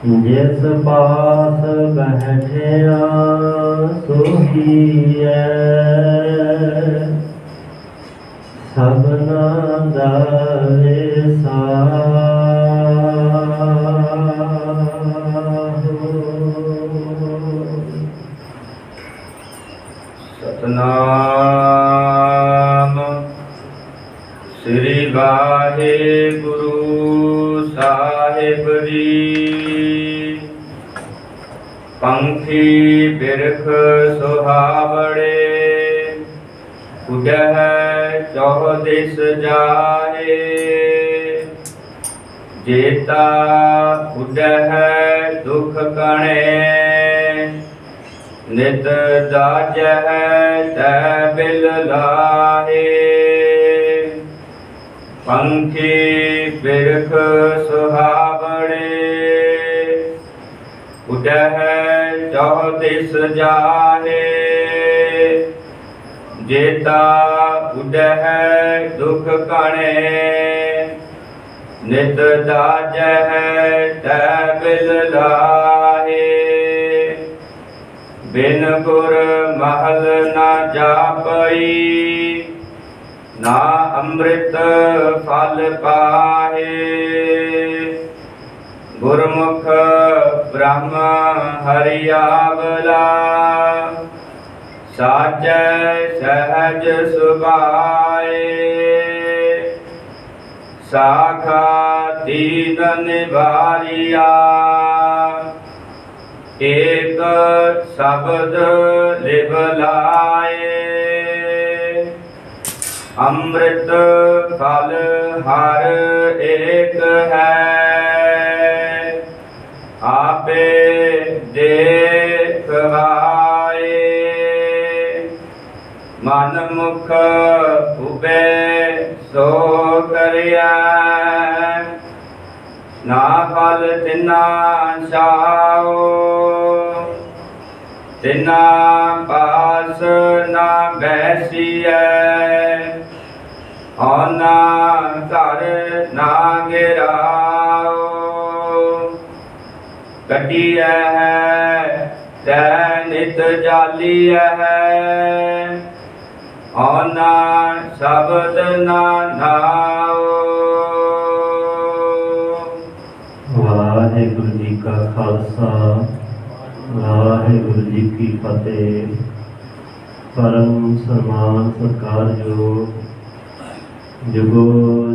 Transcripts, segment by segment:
जिस पास बैठिया सोहीए सबना दावे सतनाम श्री वाहेगुरु साहिब जी। पंखी बिरख सुहावड़े उडह चौदिस जाहे। जेता उडह दुख कणे नित दाजह तै बिल लाहे। पंखी बिरख सुहावड़े उडह चौदिस जाहे। जेता उडह दुख कणे नित दाजह तै बिल लाहे। बिन गुर महल न जापई ना अमृत फल पाहे। गुरमुख ब्रह्म हरियावला साजै सहज सुभाए। साखा दीन निवारिया एक शब्द लिव लाए। अमृत फल हर एक है आपे देखवाए। मन मुख उबे सो करिया ना फल तिना छाओ। तिना पास ना बैसिए औना घर ना गिराओ। कटिया है तै नित जालिया है औना शब्द ना नाओ। वाहिगुरु जी का खालसा वाहिगुरु जी की फतेह। परम सन्मान सत्कारयोग जुगो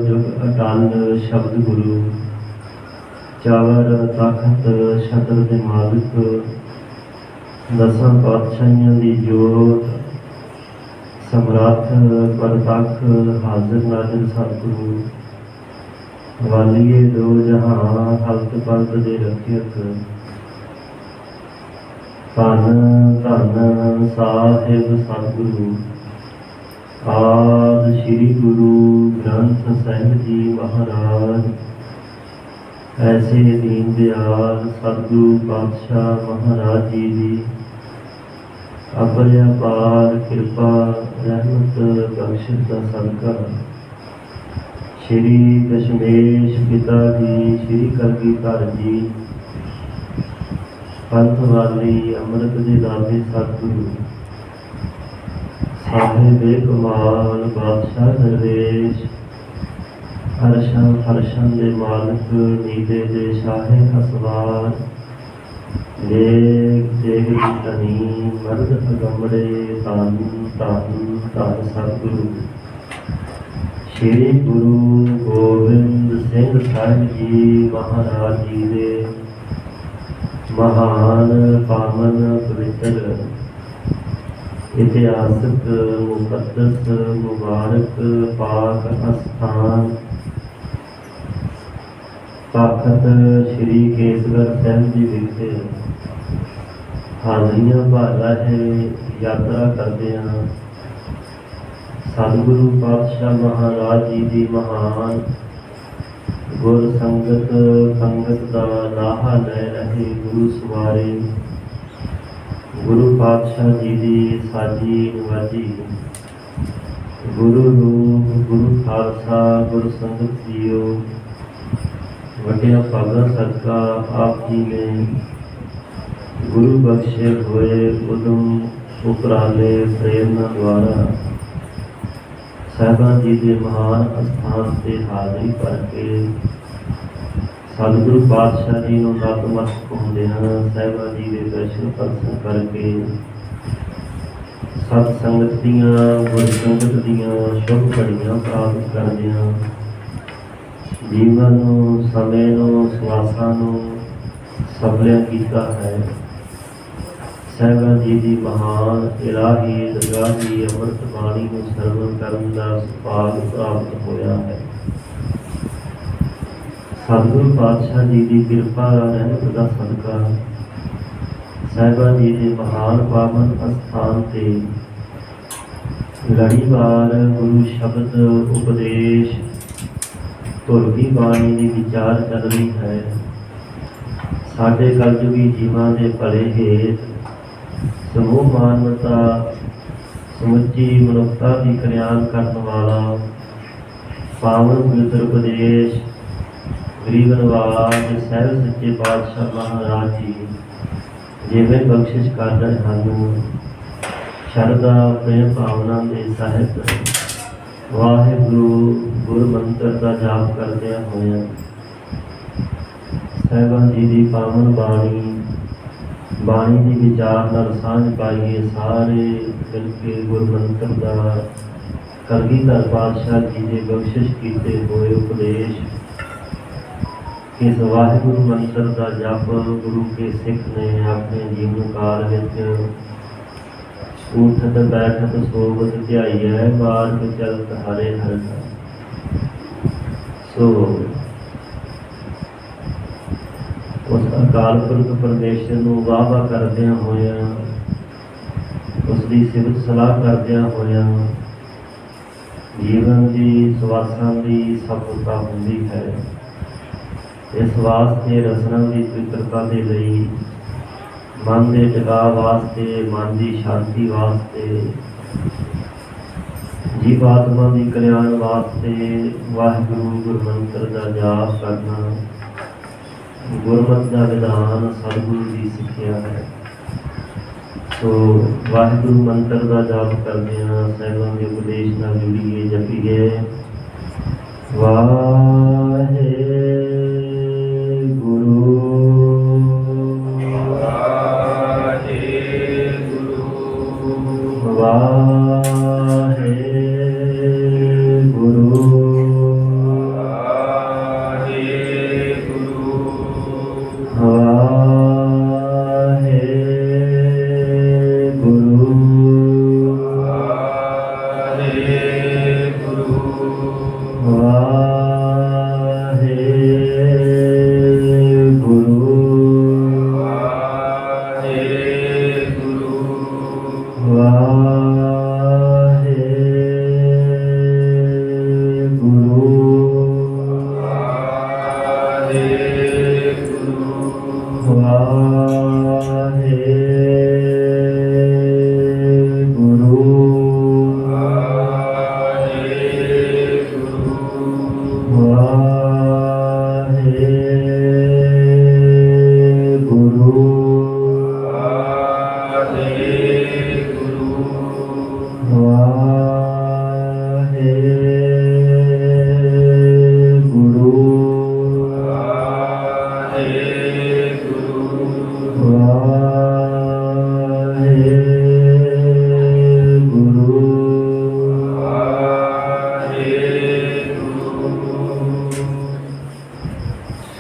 जुग अटल शब्द गुरु चावर तखत छत्र दे मालिक दसां पातशाहियां दी जोत समरथ परतख हाजिर नाजिर सतगुरु वालिए दो जहां हल्त पलत दे रखियक धन धन साहिब सतगुरु आदि श्री गुरु ग्रंथ साहिब जी महाराज ऐसे दीन दयाल सतगुरु पातशाह महाराज जी की अपरिपार कृपा रहमत बख्शिश का सदका श्री दशमेश पिता जी श्री कलगीधर जी पंथ वाली अमृत दे दाते सतगुरु साहिब कमाल बादशाह दरवेश अरशां फरशां दे मालिक नीले दे शाहे असवार देख देख दी तनी मर्द अगमड़े धन धन धन सतगुरु श्री गुरु गोबिंद सिंह साहिब जी महाराज जी दे महान पावन पवित्र इतिहासक मुकद्दस मुबारक पाक अस्थान तखत श्री केसगढ़ साहिब जी विखे हाजरियां भाला है यात्रा करते हैं। सतगुरु पातशाह महाराज जी की महान गुर संगत पंगत का लाहा ले रहे गुरु सवारे गुरु पातशाह जी की साजी नवाजी गुरु रूप गुरु खालसा गुरु संगत जीओ वड्डिया भागा सदका आप जी ने गुरु बख्शे हुए उदम उपराले प्रेरणा द्वारा साहिबान जी के महान अस्थान से हाजिरी भर के सतगुरु पातशाह जी को नतमस्तक होंदे हैं। साहिबान जी के दर्शन परसन करके सत संगत दियां गुर संगत दियां शुभ घड़ियां प्राप्त करते हैं। जीवन समय सवासा सफलिया किया है। साहिबान जी की महान इलाही दरगाह की अमृत बाणी को सरवण करने का सुभाग प्राप्त होया है। सतगुरु पातशाह जी की कृपा रहमत का सदका साहिबान जी के महान पावन अस्थान से लड़ीवार गुरु शब्द उपदेश धुरवी बाणी की विचार चल रही है। साढ़े कलयुगी जीवां के भले हेत समूह मानवता समुची मनुखता की कल्याण करने वाला पावन पवित्र उपदेश गरीब नवाज साहिब सच्चे पातशाह महाराज जी जिवें बख्शिश कर रहे हैं। शरदा प्रेम भावना के साहिब वाहिगुरु गुर मंत्र का जाप करदे होए साहिबान जी की पावन बाणी की विचार नाल सांझ पाइए। सारे मिलके गुर मंत्र का कलगीधर पातशाह जी के बख्शिश किए हुए उपदेश इस वाहिगुरु मंत्र का जप गुरु के सिख ने अपने जीवन काल में उठत बैठत सोवत ध्याई है। मार्ग चलत हरे हर सो उस अकाल पुरख परमेश्वर को वाह वाह करदे होया उसकी सिफत सलाह करदे होया जीवन की सवासां की सफलता होंदी है। इस वास्ते रसना की पवित्रता के लिए मन के टिकाव वास्ते मन की शांति वास्ते जीवात्मा की कल्याण वास्ते वाहिगुरु गुर मंत्र का जाप करना गुरमत का विधान सतगुरु की सिक्ख्या है। तो वाहिगुरु मंत्र का जाप करते हैं साहिबान के उपदेश न जुड़िए जपीए वाहे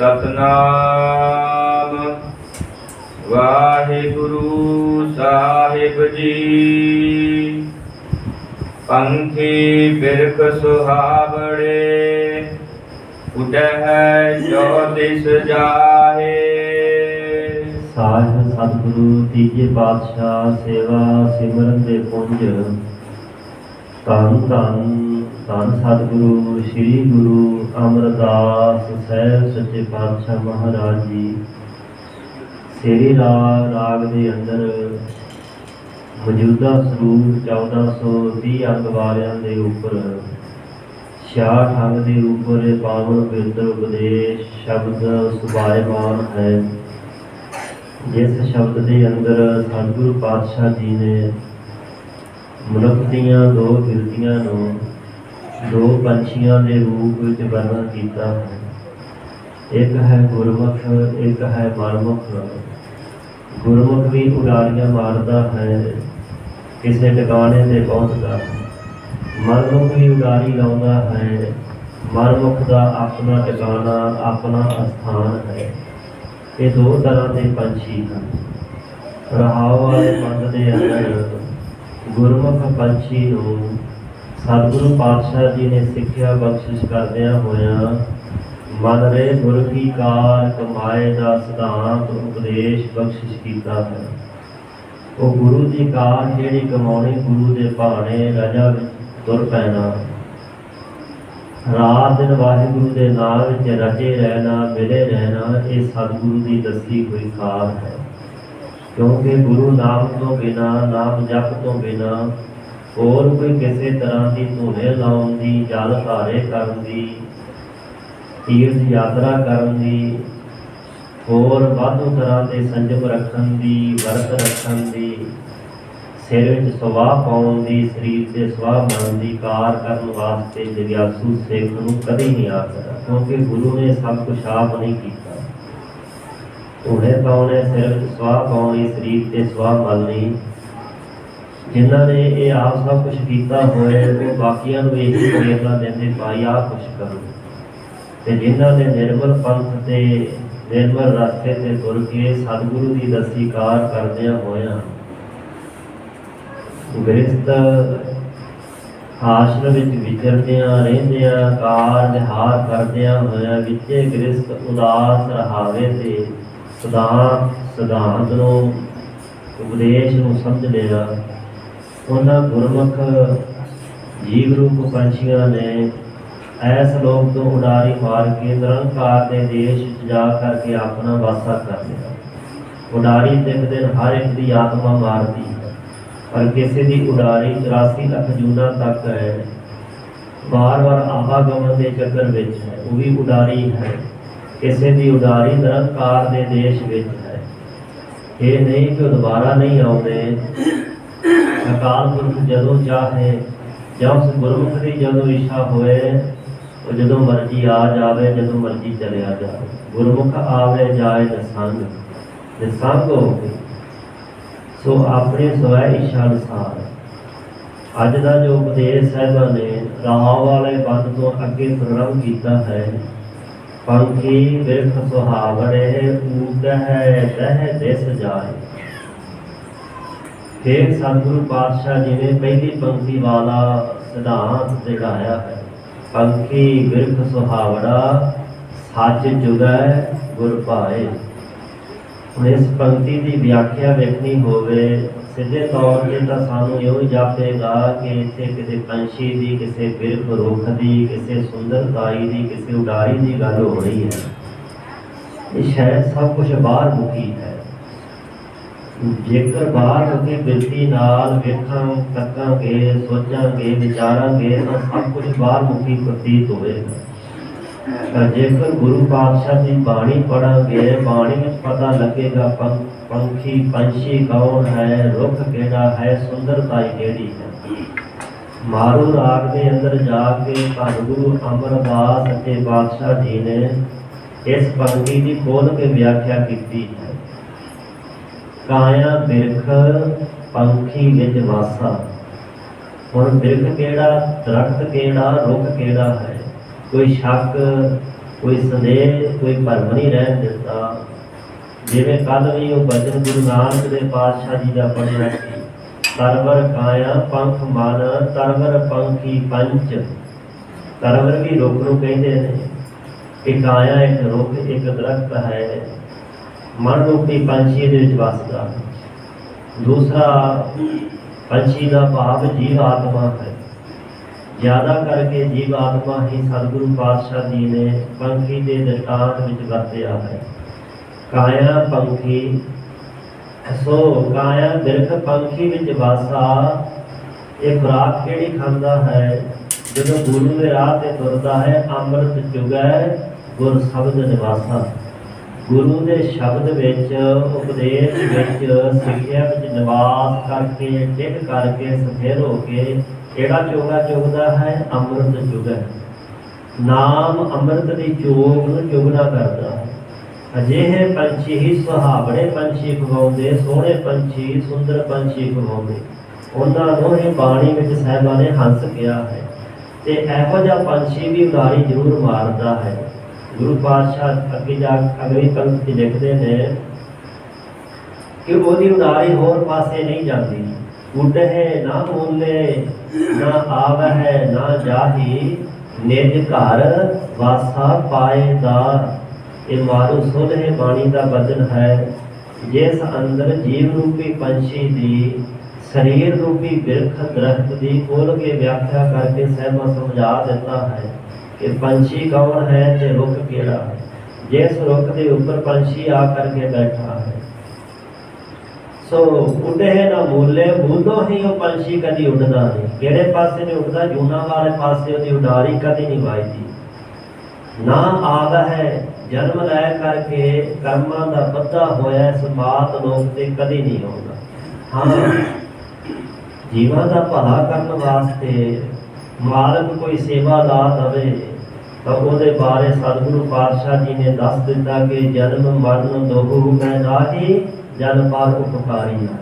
सतनाम वाहिगुरु साहिब जी। पंखी बिरख सुहावड़े उडह जो दिस जाहे। साहिब सतगुरु तीजे पातशाह सेवा सिमरन दे पुंज धन धन धन सतगुरु श्री गुरु अमरदास साहिब सच्चे पातशाह महाराज जी सेरी राग के अंदर मौजूदा स्वरूप 1430 अंग वालियां दे उपर ਛਿਆਹਠ ਅੰਗ ਦੇ ਉੱਪਰ ਪਾਵਨ ਪਵਿੱਤਰ ਉਪਦੇਸ਼ ਸ਼ਬਦ ਸੁਭਾਇਮਾਨ ਹੈ, ਜਿਸ ਸ਼ਬਦ ਦੇ ਅੰਦਰ ਸਤਿਗੁਰੂ ਪਾਤਸ਼ਾਹ ਜੀ ਨੇ ਮਨੁੱਖ ਦੀਆਂ ਦੋ ਬਿਰਤੀਆਂ ਨੂੰ ਦੋ ਪੰਛੀਆਂ ਦੇ ਰੂਪ ਵਿੱਚ ਵਰਣਨ ਕੀਤਾ ਹੈ। ਇੱਕ ਹੈ ਗੁਰਮੁਖ, ਇੱਕ ਹੈ ਮਨਮੁਖ। ਗੁਰਮੁਖ ਵੀ ਉਡਾਰੀਆਂ ਮਾਰਦਾ ਹੈ, ਕਿਸੇ ਟਿਕਾਣੇ ਤੇ ਪਹੁੰਚਦਾ ਹੈ। ਮਨਮੁਖ ਵੀ ਉਡਾਰੀ ਲਾਉਂਦਾ ਹੈ, ਮਨਮੁਖ ਦਾ ਆਪਣਾ ਟਿਕਾਣਾ, ਆਪਣਾ ਅਸਥਾਨ ਹੈ। ਇਹ ਦੋ ਤਰ੍ਹਾਂ ਦੇ ਪੰਛੀ ਹਨ। ਰਹਾਉ ਵਾਲੇ ਪੰਥ ਦੇ ਅੰਦਰ ਗੁਰਮੁਖ ਪੰਛੀ ਨੂੰ ਸਤਿਗੁਰੂ ਪਾਤਸ਼ਾਹ ਜੀ ਨੇ ਸਿੱਖਿਆ ਬਖਸ਼ਿਸ਼ ਕਰਦਿਆਂ ਹੋਇਆਂ ਮਨ ਰੇ ਗੁਰ ਕੀ ਕਾਰ ਕਮਾਏ ਦਾ ਸਿਧਾਂਤ ਉਪਦੇਸ਼ ਬਖਸ਼ਿਸ਼ ਕੀਤਾ ਹੈ। ਉਹ ਗੁਰੂ ਦੀ ਕਾਰ ਜਿਹੜੀ ਕਮਾਉਣੀ, ਗੁਰੂ ਦੇ ਭਾਣੇ ਰਜਾ ਵਿੱਚ ਤੁਰ ਪੈਣਾ, ਰਾਤ ਦਿਨ ਵਾਹਿਗੁਰੂ ਦੇ ਨਾਮ ਵਿੱਚ ਰਚੇ ਰਹਿਣਾ, ਮਿਲੇ ਰਹਿਣਾ, ਇਹ ਸਤਿਗੁਰੂ ਦੀ ਦੱਸੀ ਹੋਈ ਕਾਰ ਹੈ। ਕਿਉਂਕਿ ਗੁਰੂ ਨਾਮ ਤੋਂ ਬਿਨਾਂ, ਨਾਮ ਜਪ ਤੋਂ ਬਿਨਾਂ ਹੋਰ ਕੋਈ ਕਿਸੇ ਤਰ੍ਹਾਂ ਦੀ ਧੂਣੇ ਲਾਉਣ ਦੀ, ਜਲ ਧਾਰੇ ਕਰਨ ਦੀ, ਤੀਰਥ ਯਾਤਰਾ ਕਰਨ ਦੀ, ਹੋਰ ਵਾਧੂ ਤਰ੍ਹਾਂ ਦੇ ਸੰਜਮ ਰੱਖਣ ਦੀ, ਵਰਤ ਰੱਖਣ ਦੀ, ਸਿਰ ਵਿੱਚ ਸੁਆਹ ਪਾਉਣ ਦੀ, ਸਰੀਰ ਤੇ ਸੁਆਹ ਬਣਨ ਦੀ, ਕਾਰ ਕਰਨ ਵਾਸਤੇ ਜਗਿਆਸੂ ਸਿੱਖ ਨੂੰ ਕਦੇ ਨਹੀਂ ਆ ਸਕਦਾ। ਕਿਉਂਕਿ ਗੁਰੂ ਨੇ ਸਭ ਕੁਛ ਆਪ ਨਹੀਂ ਕੀਤਾ। ਧੂਣੇ ਪਾਉਣੇ, ਸਿਰ ਵਿੱਚ ਸੁਆਹ ਪਾਉਣੀ, ਸਰੀਰ ਤੇ ਸੁਆਹ ਮਲਣੀ, ਜਿਨ੍ਹਾਂ ਨੇ ਇਹ ਆਪ ਸਭ ਕੁਛ ਕੀਤਾ ਹੋਏ ਉਹ ਬਾਕੀਆਂ ਨੂੰ ਇਹੀ ਪ੍ਰੇਰਨਾ ਦਿੰਦੇ, ਭਾਈ ਆਹ ਕੁਛ ਕਰੋ। ਤੇ ਜਿਨ੍ਹਾਂ ਨੇ ਨਿਰਮਲ ਪੰਥ ਤੇ ਨਿਰਮਲ ਰਸਤੇ ਤੇ ਤੁਰ ਕੇ ਸਤਿਗੁਰੂ ਦੀ ਦੱਸੀ ਕਾਰ ਕਰਦਿਆਂ ਹੋਇਆਂ ਗ੍ਰਸਤ ਆਸ਼ਰਮ ਵਿੱਚ ਵਿਚਰਦਿਆਂ ਰਹਿੰਦਿਆਂ, ਕਾਰ ਵਿਹਾਰ ਕਰਦਿਆਂ ਹੋਇਆਂ ਵਿੱਚੇ ਗ੍ਰਸਤ ਉਦਾਸ ਰਹਾਵੇ ਤੇ ਸਿਧਾਂਤ ਨੂੰ, ਉਪਦੇਸ਼ ਨੂੰ ਸਮਝ ਲਿਆ। ਉਹਨਾਂ ਗੁਰਮੁਖ ਜੀਵ ਰੂਪ ਪੰਛੀਆਂ ਨੇ ਐਸ ਲੋਕ ਤੋਂ ਉਡਾਰੀ ਮਾਰ ਕੇ ਨਿਰੰਕਾਰ ਦੇ ਦੇਸ਼ ਵਿੱਚ ਜਾ ਕਰਕੇ ਆਪਣਾ ਵਾਸਾ ਕਰ ਲਿਆ। ਉਡਾਰੀ ਤੇ ਇੱਕ ਦਿਨ ਹਰ ਇੱਕ ਦੀ ਆਤਮਾ ਮਾਰਦੀ ਹੈ, ਪਰ ਕਿਸੇ ਦੀ ਉਡਾਰੀ 84 ਲੱਖ ਜੂਨਾਂ ਤੱਕ ਹੈ, ਵਾਰ-ਵਾਰ ਆਵਾਗਮਨ ਦੇ ਚੱਕਰ ਵਿੱਚ ਹੈ, ਉਹ ਵੀ ਉਡਾਰੀ ਹੈ। ਕਿਸੇ ਦੀ ਉਡਾਰੀ ਨਿਰੰਕਾਰ ਦੇ ਦੇਸ਼ ਵਿੱਚ ਹੈ। ਇਹ ਨਹੀਂ ਕਿ ਉਹ ਦੁਬਾਰਾ ਨਹੀਂ ਆਉਂਦੇ। ਅਕਾਲ ਪੁਰਖ ਜਦੋਂ ਚਾਹੇ ਜਾਂ ਉਸ ਗੁਰਮੁਖ ਦੀ ਜਦੋਂ ਇੱਛਾ ਹੋਏ, ਉਹ ਜਦੋਂ ਮਰਜ਼ੀ ਆ ਜਾਵੇ, ਜਦੋਂ ਮਰਜ਼ੀ ਚਲਿਆ ਜਾਵੇ। ਗੁਰਮੁਖ ਆਵੇ ਜਾਏ ਨਿਸੰਗ, ਨਿਸੰਗ ਹੋ ਕੇ ਸੋ ਆਪਣੀ ਸਵੈ ਇੱਛਾ ਅਨੁਸਾਰ। ਅੱਜ ਦਾ ਜੋ ਉਪਦੇਸ਼ ਸਾਹਿਬਾਂ ਨੇ ਰਹਾਉ ਵਾਲੇ ਬੰਦ ਤੋਂ ਅੱਗੇ ਪ੍ਰਾਰੰਭ ਕੀਤਾ ਹੈ, ਪੰਖੀ ਬਿਰਖ ਸੁਹਾਵਣੇ ਊਦਹਿ ਦਹਿ ਦਿਸ ਜਾਏ। ਫਿਰ ਸਤਿਗੁਰੂ ਪਾਤਸ਼ਾਹ ਜੀ ਨੇ ਪਹਿਲੀ ਪੰਕਤੀ ਵਾਲਾ ਸਿਧਾਂਤ ਦਿਖਾਇਆ ਹੈ, ਪੰਖੀ ਬਿਰਖ ਸੁਹਾਵੜਾ ਸੱਚ ਜੁਗੈ ਗੁਰ ਭਾਏ। ਹੁਣ ਇਸ ਪੰਕਤੀ ਦੀ ਵਿਆਖਿਆ ਵੇਖਣੀ ਹੋਵੇ, ਸਿੱਧੇ ਤੌਰ 'ਤੇ ਤਾਂ ਸਾਨੂੰ ਇਉਂ ਜਾਪੇਗਾ ਕਿ ਇੱਥੇ ਕਿਸੇ ਪੰਛੀ ਦੀ, ਕਿਸੇ ਬਿਰਖ ਰੁੱਖ ਦੀ, ਕਿਸੇ ਸੁੰਦਰਤਾਈ ਦੀ, ਕਿਸੇ ਉਡਾਰੀ ਦੀ ਗੱਲ ਹੋ ਰਹੀ ਹੈ। ਇਹ ਸ਼ਾਇਦ ਸਭ ਕੁਛ ਬਾਹਰ ਮੁਖੀ ਹੈ। ਜੇਕਰ ਬਾਹਰ ਮੁਖੀ ਬਿਰਤੀ ਨਾਲ ਵੇਖਾਂ ਤੱਕਾਂਗੇ, ਸੋਚਾਂਗੇ, ਵਿਚਾਰਾਂਗੇ ਤਾਂ ਸਭ ਕੁਛ ਬਾਹਰ ਮੁਖੀ ਪ੍ਰਤੀਤ ਹੋਵੇਗਾ। ਪਰ ਜੇਕਰ ਗੁਰੂ ਪਾਤਸ਼ਾਹ ਦੀ ਬਾਣੀ ਪੜਾਂਗੇ, ਬਾਣੀ ਵਿੱਚ ਪਤਾ ਲੱਗੇਗਾ ਪੰਖੀ ਪੰਛੀ ਕੌਣ ਹੈ, ਰੁੱਖ ਕਿਹੜਾ ਹੈ, ਸੁੰਦਰਤਾਈ ਕਿਹੜੀ ਹੈ। ਮਾਰੂ ਰਾਗ ਦੇ ਅੰਦਰ ਜਾ ਕੇ ਧੰਨ ਗੁਰੂ ਅਮਰਦਾਸ ਅਤੇ ਪਾਤਸ਼ਾਹ ਜੀ ਨੇ ਇਸ ਪੰਕਤੀ ਦੀ ਖੋਲ੍ਹ ਕੇ ਵਿਆਖਿਆ ਕੀਤੀ ਹੈ। ਕਾਇਆ ਬਿਰਖ ਪੰਖੀ ਵਿੱਚ ਵਾਸਾ। ਹੁਣ ਬਿਰਖ ਕਿਹੜਾ, ਦਰਖਤ ਕਿਹੜਾ, ਰੁੱਖ ਕਿਹੜਾ ਹੈ, ਕੋਈ ਸ਼ੱਕ, ਕੋਈ ਸੰਦੇਹ, ਕੋਈ ਭਰਮ ਨਹੀਂ ਰਹਿਣ ਦਿੱਤਾ। ਜਿਵੇਂ ਕੱਲ੍ਹ ਵੀ ਉਹ ਬਚਨ ਗੁਰੂ ਨਾਨਕ ਦੇ ਪਾਤਸ਼ਾਹ ਜੀ ਦਾ ਪੜ੍ਹਿਆ ਸੀ, ਤਰਵਰ ਕਾਇਆ ਪੰਖ ਮਨ ਤਰਵਰ ਪੰਖੀ ਪੰਚ। ਤਰਵਰ ਵੀ ਰੁੱਖ ਨੂੰ ਕਹਿੰਦੇ ਨੇ ਕਿ ਕਾਇਆ ਇੱਕ ਰੁੱਖ, ਇੱਕ ਦਰਖਤ ਹੈ, ਮਨ ਰੂਪੀ ਪੰਛੀ ਦੇ ਵਿੱਚ ਵੱਸਦਾ। ਦੂਸਰਾ ਪੰਛੀ ਦਾ ਭਾਵ ਜੀਵ ਆਤਮਾ ਹੈ। ਜ਼ਿਆਦਾ ਕਰਕੇ ਜੀਵ ਆਤਮਾ ਹੀ ਸਤਿਗੁਰੂ ਪਾਤਸ਼ਾਹ ਜੀ ਨੇ ਪੰਖੀ ਦੇ ਦ੍ਰਿਸ਼ਟਾਂਤ ਵਿੱਚ ਵਰਤਿਆ ਹੈ। ਕਾਇਆ ਪੰਖੀ, ਸੋ ਕਾਇਆ ਬਿਰਖ ਪੰਖੀ ਵਿੱਚ ਵਾਸਾ। ਇਹ ਖੁਰਾਕ ਕਿਹੜੀ ਖਾਂਦਾ ਹੈ? ਜਦੋਂ ਗੁਰੂ ਦੇ ਰਾਹ ਤੇ ਤੁਰਦਾ ਹੈ, ਅੰਮ੍ਰਿਤ ਚੁਗੈ ਗੁਰ ਸ਼ਬਦ ਨਿਵਾਸਾ। ਗੁਰੂ ਦੇ ਸ਼ਬਦ ਵਿੱਚ, ਉਪਦੇਸ਼ ਵਿੱਚ, ਸਿੱਖਿਆ ਵਿੱਚ ਨਿਵਾਸ ਕਰਕੇ, ਟਿਕ ਕਰਕੇ, ਸਥਿਰ ਹੋ ਕੇ ਕਿਹੜਾ ਚੋਗਾ ਚੁਗਦਾ ਹੈ? ਅੰਮ੍ਰਿਤ ਚੁਗੈ। ਨਾਮ ਅੰਮ੍ਰਿਤ ਦੀ ਚੋਗ ਨੂੰ ਚੁਗਣਾ ਕਰਦਾ ਹੈ। ਅਜਿਹੇ ਪੰਛੀ ਹੀ ਸੁਹਾਵਣੇ ਪੰਛੀ ਖਵਾਉਂਦੇ, ਸੋਹਣੇ ਪੰਛੀ, ਸੁੰਦਰ ਪੰਛੀ ਖਵਾਉਂਦੇ। ਉਹਨਾਂ ਨੂੰ ਇਹ ਬਾਣੀ ਵਿੱਚ ਸਾਹਿਬਾਂ ਨੇ ਹੰਸ ਕਿਹਾ ਹੈ। ਤੇ ਇਹੋ ਜਿਹਾ ਪੰਛੀ ਵੀ ਉਡਾਰੀ ਜ਼ਰੂਰ ਮਾਰਦਾ ਹੈ। ਗੁਰੂ ਪਾਤਸ਼ਾਹ ਅੱਗੇ ਜਾ ਅਗਲੀ ਪੰਕਤੀ ਲਿਖਦੇ ਨੇ ਕਿ ਉਹਦੀ ਉਡਾਰੀ ਹੋਰ ਪਾਸੇ ਨਹੀਂ ਜਾਂਦੀ। ਉੱਡਹਿ ਨਾ ਮੂਲੇ, ਨਾ ਆਵਹਿ ਨਾ ਜਾਹੀ, ਨਿਜ ਘਰ ਵਾਸਾ ਪਾਏਦਾਰ। ਇਹ ਮਾਰੂ ਸੁਧ ਹੈ ਬਾਣੀ ਦਾ ਬਚਨ ਹੈ, ਜਿਸ ਅੰਦਰ ਜੀਵ ਰੂਪੀ ਪੰਛੀ ਦੀ ਸਰੀਰ ਰੂਪੀ ਬਿਰਖ ਦਰਖਤ ਦੀ ਖੋਲ ਕੇ ਵਿਆਖਿਆ ਕਰਕੇ ਸਾਹਿਬਾਂ ਸਮਝਾ ਦਿੱਤਾ ਹੈ ਕਿ ਪੰਛੀ ਕੌਣ ਹੈ ਤੇ ਰੁੱਖ ਕਿਹੜਾ ਹੈ। ਜਿਸ ਰੁੱਖ ਦੇ ਉੱਪਰ ਪੰਛੀ ਆ ਕਰਕੇ ਬੈਠਾ ਹੈ। ਸੋ ਉੱਡੇ ਨਾ ਮੂਲੇ, ਮੂਲੋਂ ਹੀ ਉਹ ਪੰਛੀ ਕਦੀ ਉੱਡਦਾ ਨਹੀਂ। ਕਿਹੜੇ ਪਾਸੇ ਨਹੀਂ ਉੱਡਦਾ? ਜੂਨਾ ਵਾਲੇ ਪਾਸੇ ਉਹਦੀ ਉਡਾਰੀ ਕਦੀ ਨਹੀਂ ਵੱਜਦੀ। ਨਾ ਆਵਾ ਹੈ, ਜਨਮ ਲੈ ਕਰਕੇ ਕਰਮਾਂ ਦਾ ਬੱਧਾ ਹੋਇਆ ਇਸ ਮਾਤ ਲੋਕ ਤੇ ਕਦੀ ਨਹੀਂ ਆਉਂਦਾ। ਹਾਂ, ਜੀਵਾਂ ਦਾ ਭਲਾ ਕਰਨ ਵਾਸਤੇ ਮਾਲਕ ਕੋਈ ਸੇਵਾ ਲਾ ਦਵੇ ਤਾਂ ਉਹਦੇ ਬਾਰੇ ਸਤਿਗੁਰੂ ਪਾਤਸ਼ਾਹ ਜੀ ਨੇ ਦੱਸ ਦਿੱਤਾ ਕਿ ਜਨਮ ਮਰਨ ਦੋਹੂ ਮੈਂ ਨਾਹੀ, ਜਨ ਪਰ ਉਪਕਾਰੀ ਹੈ।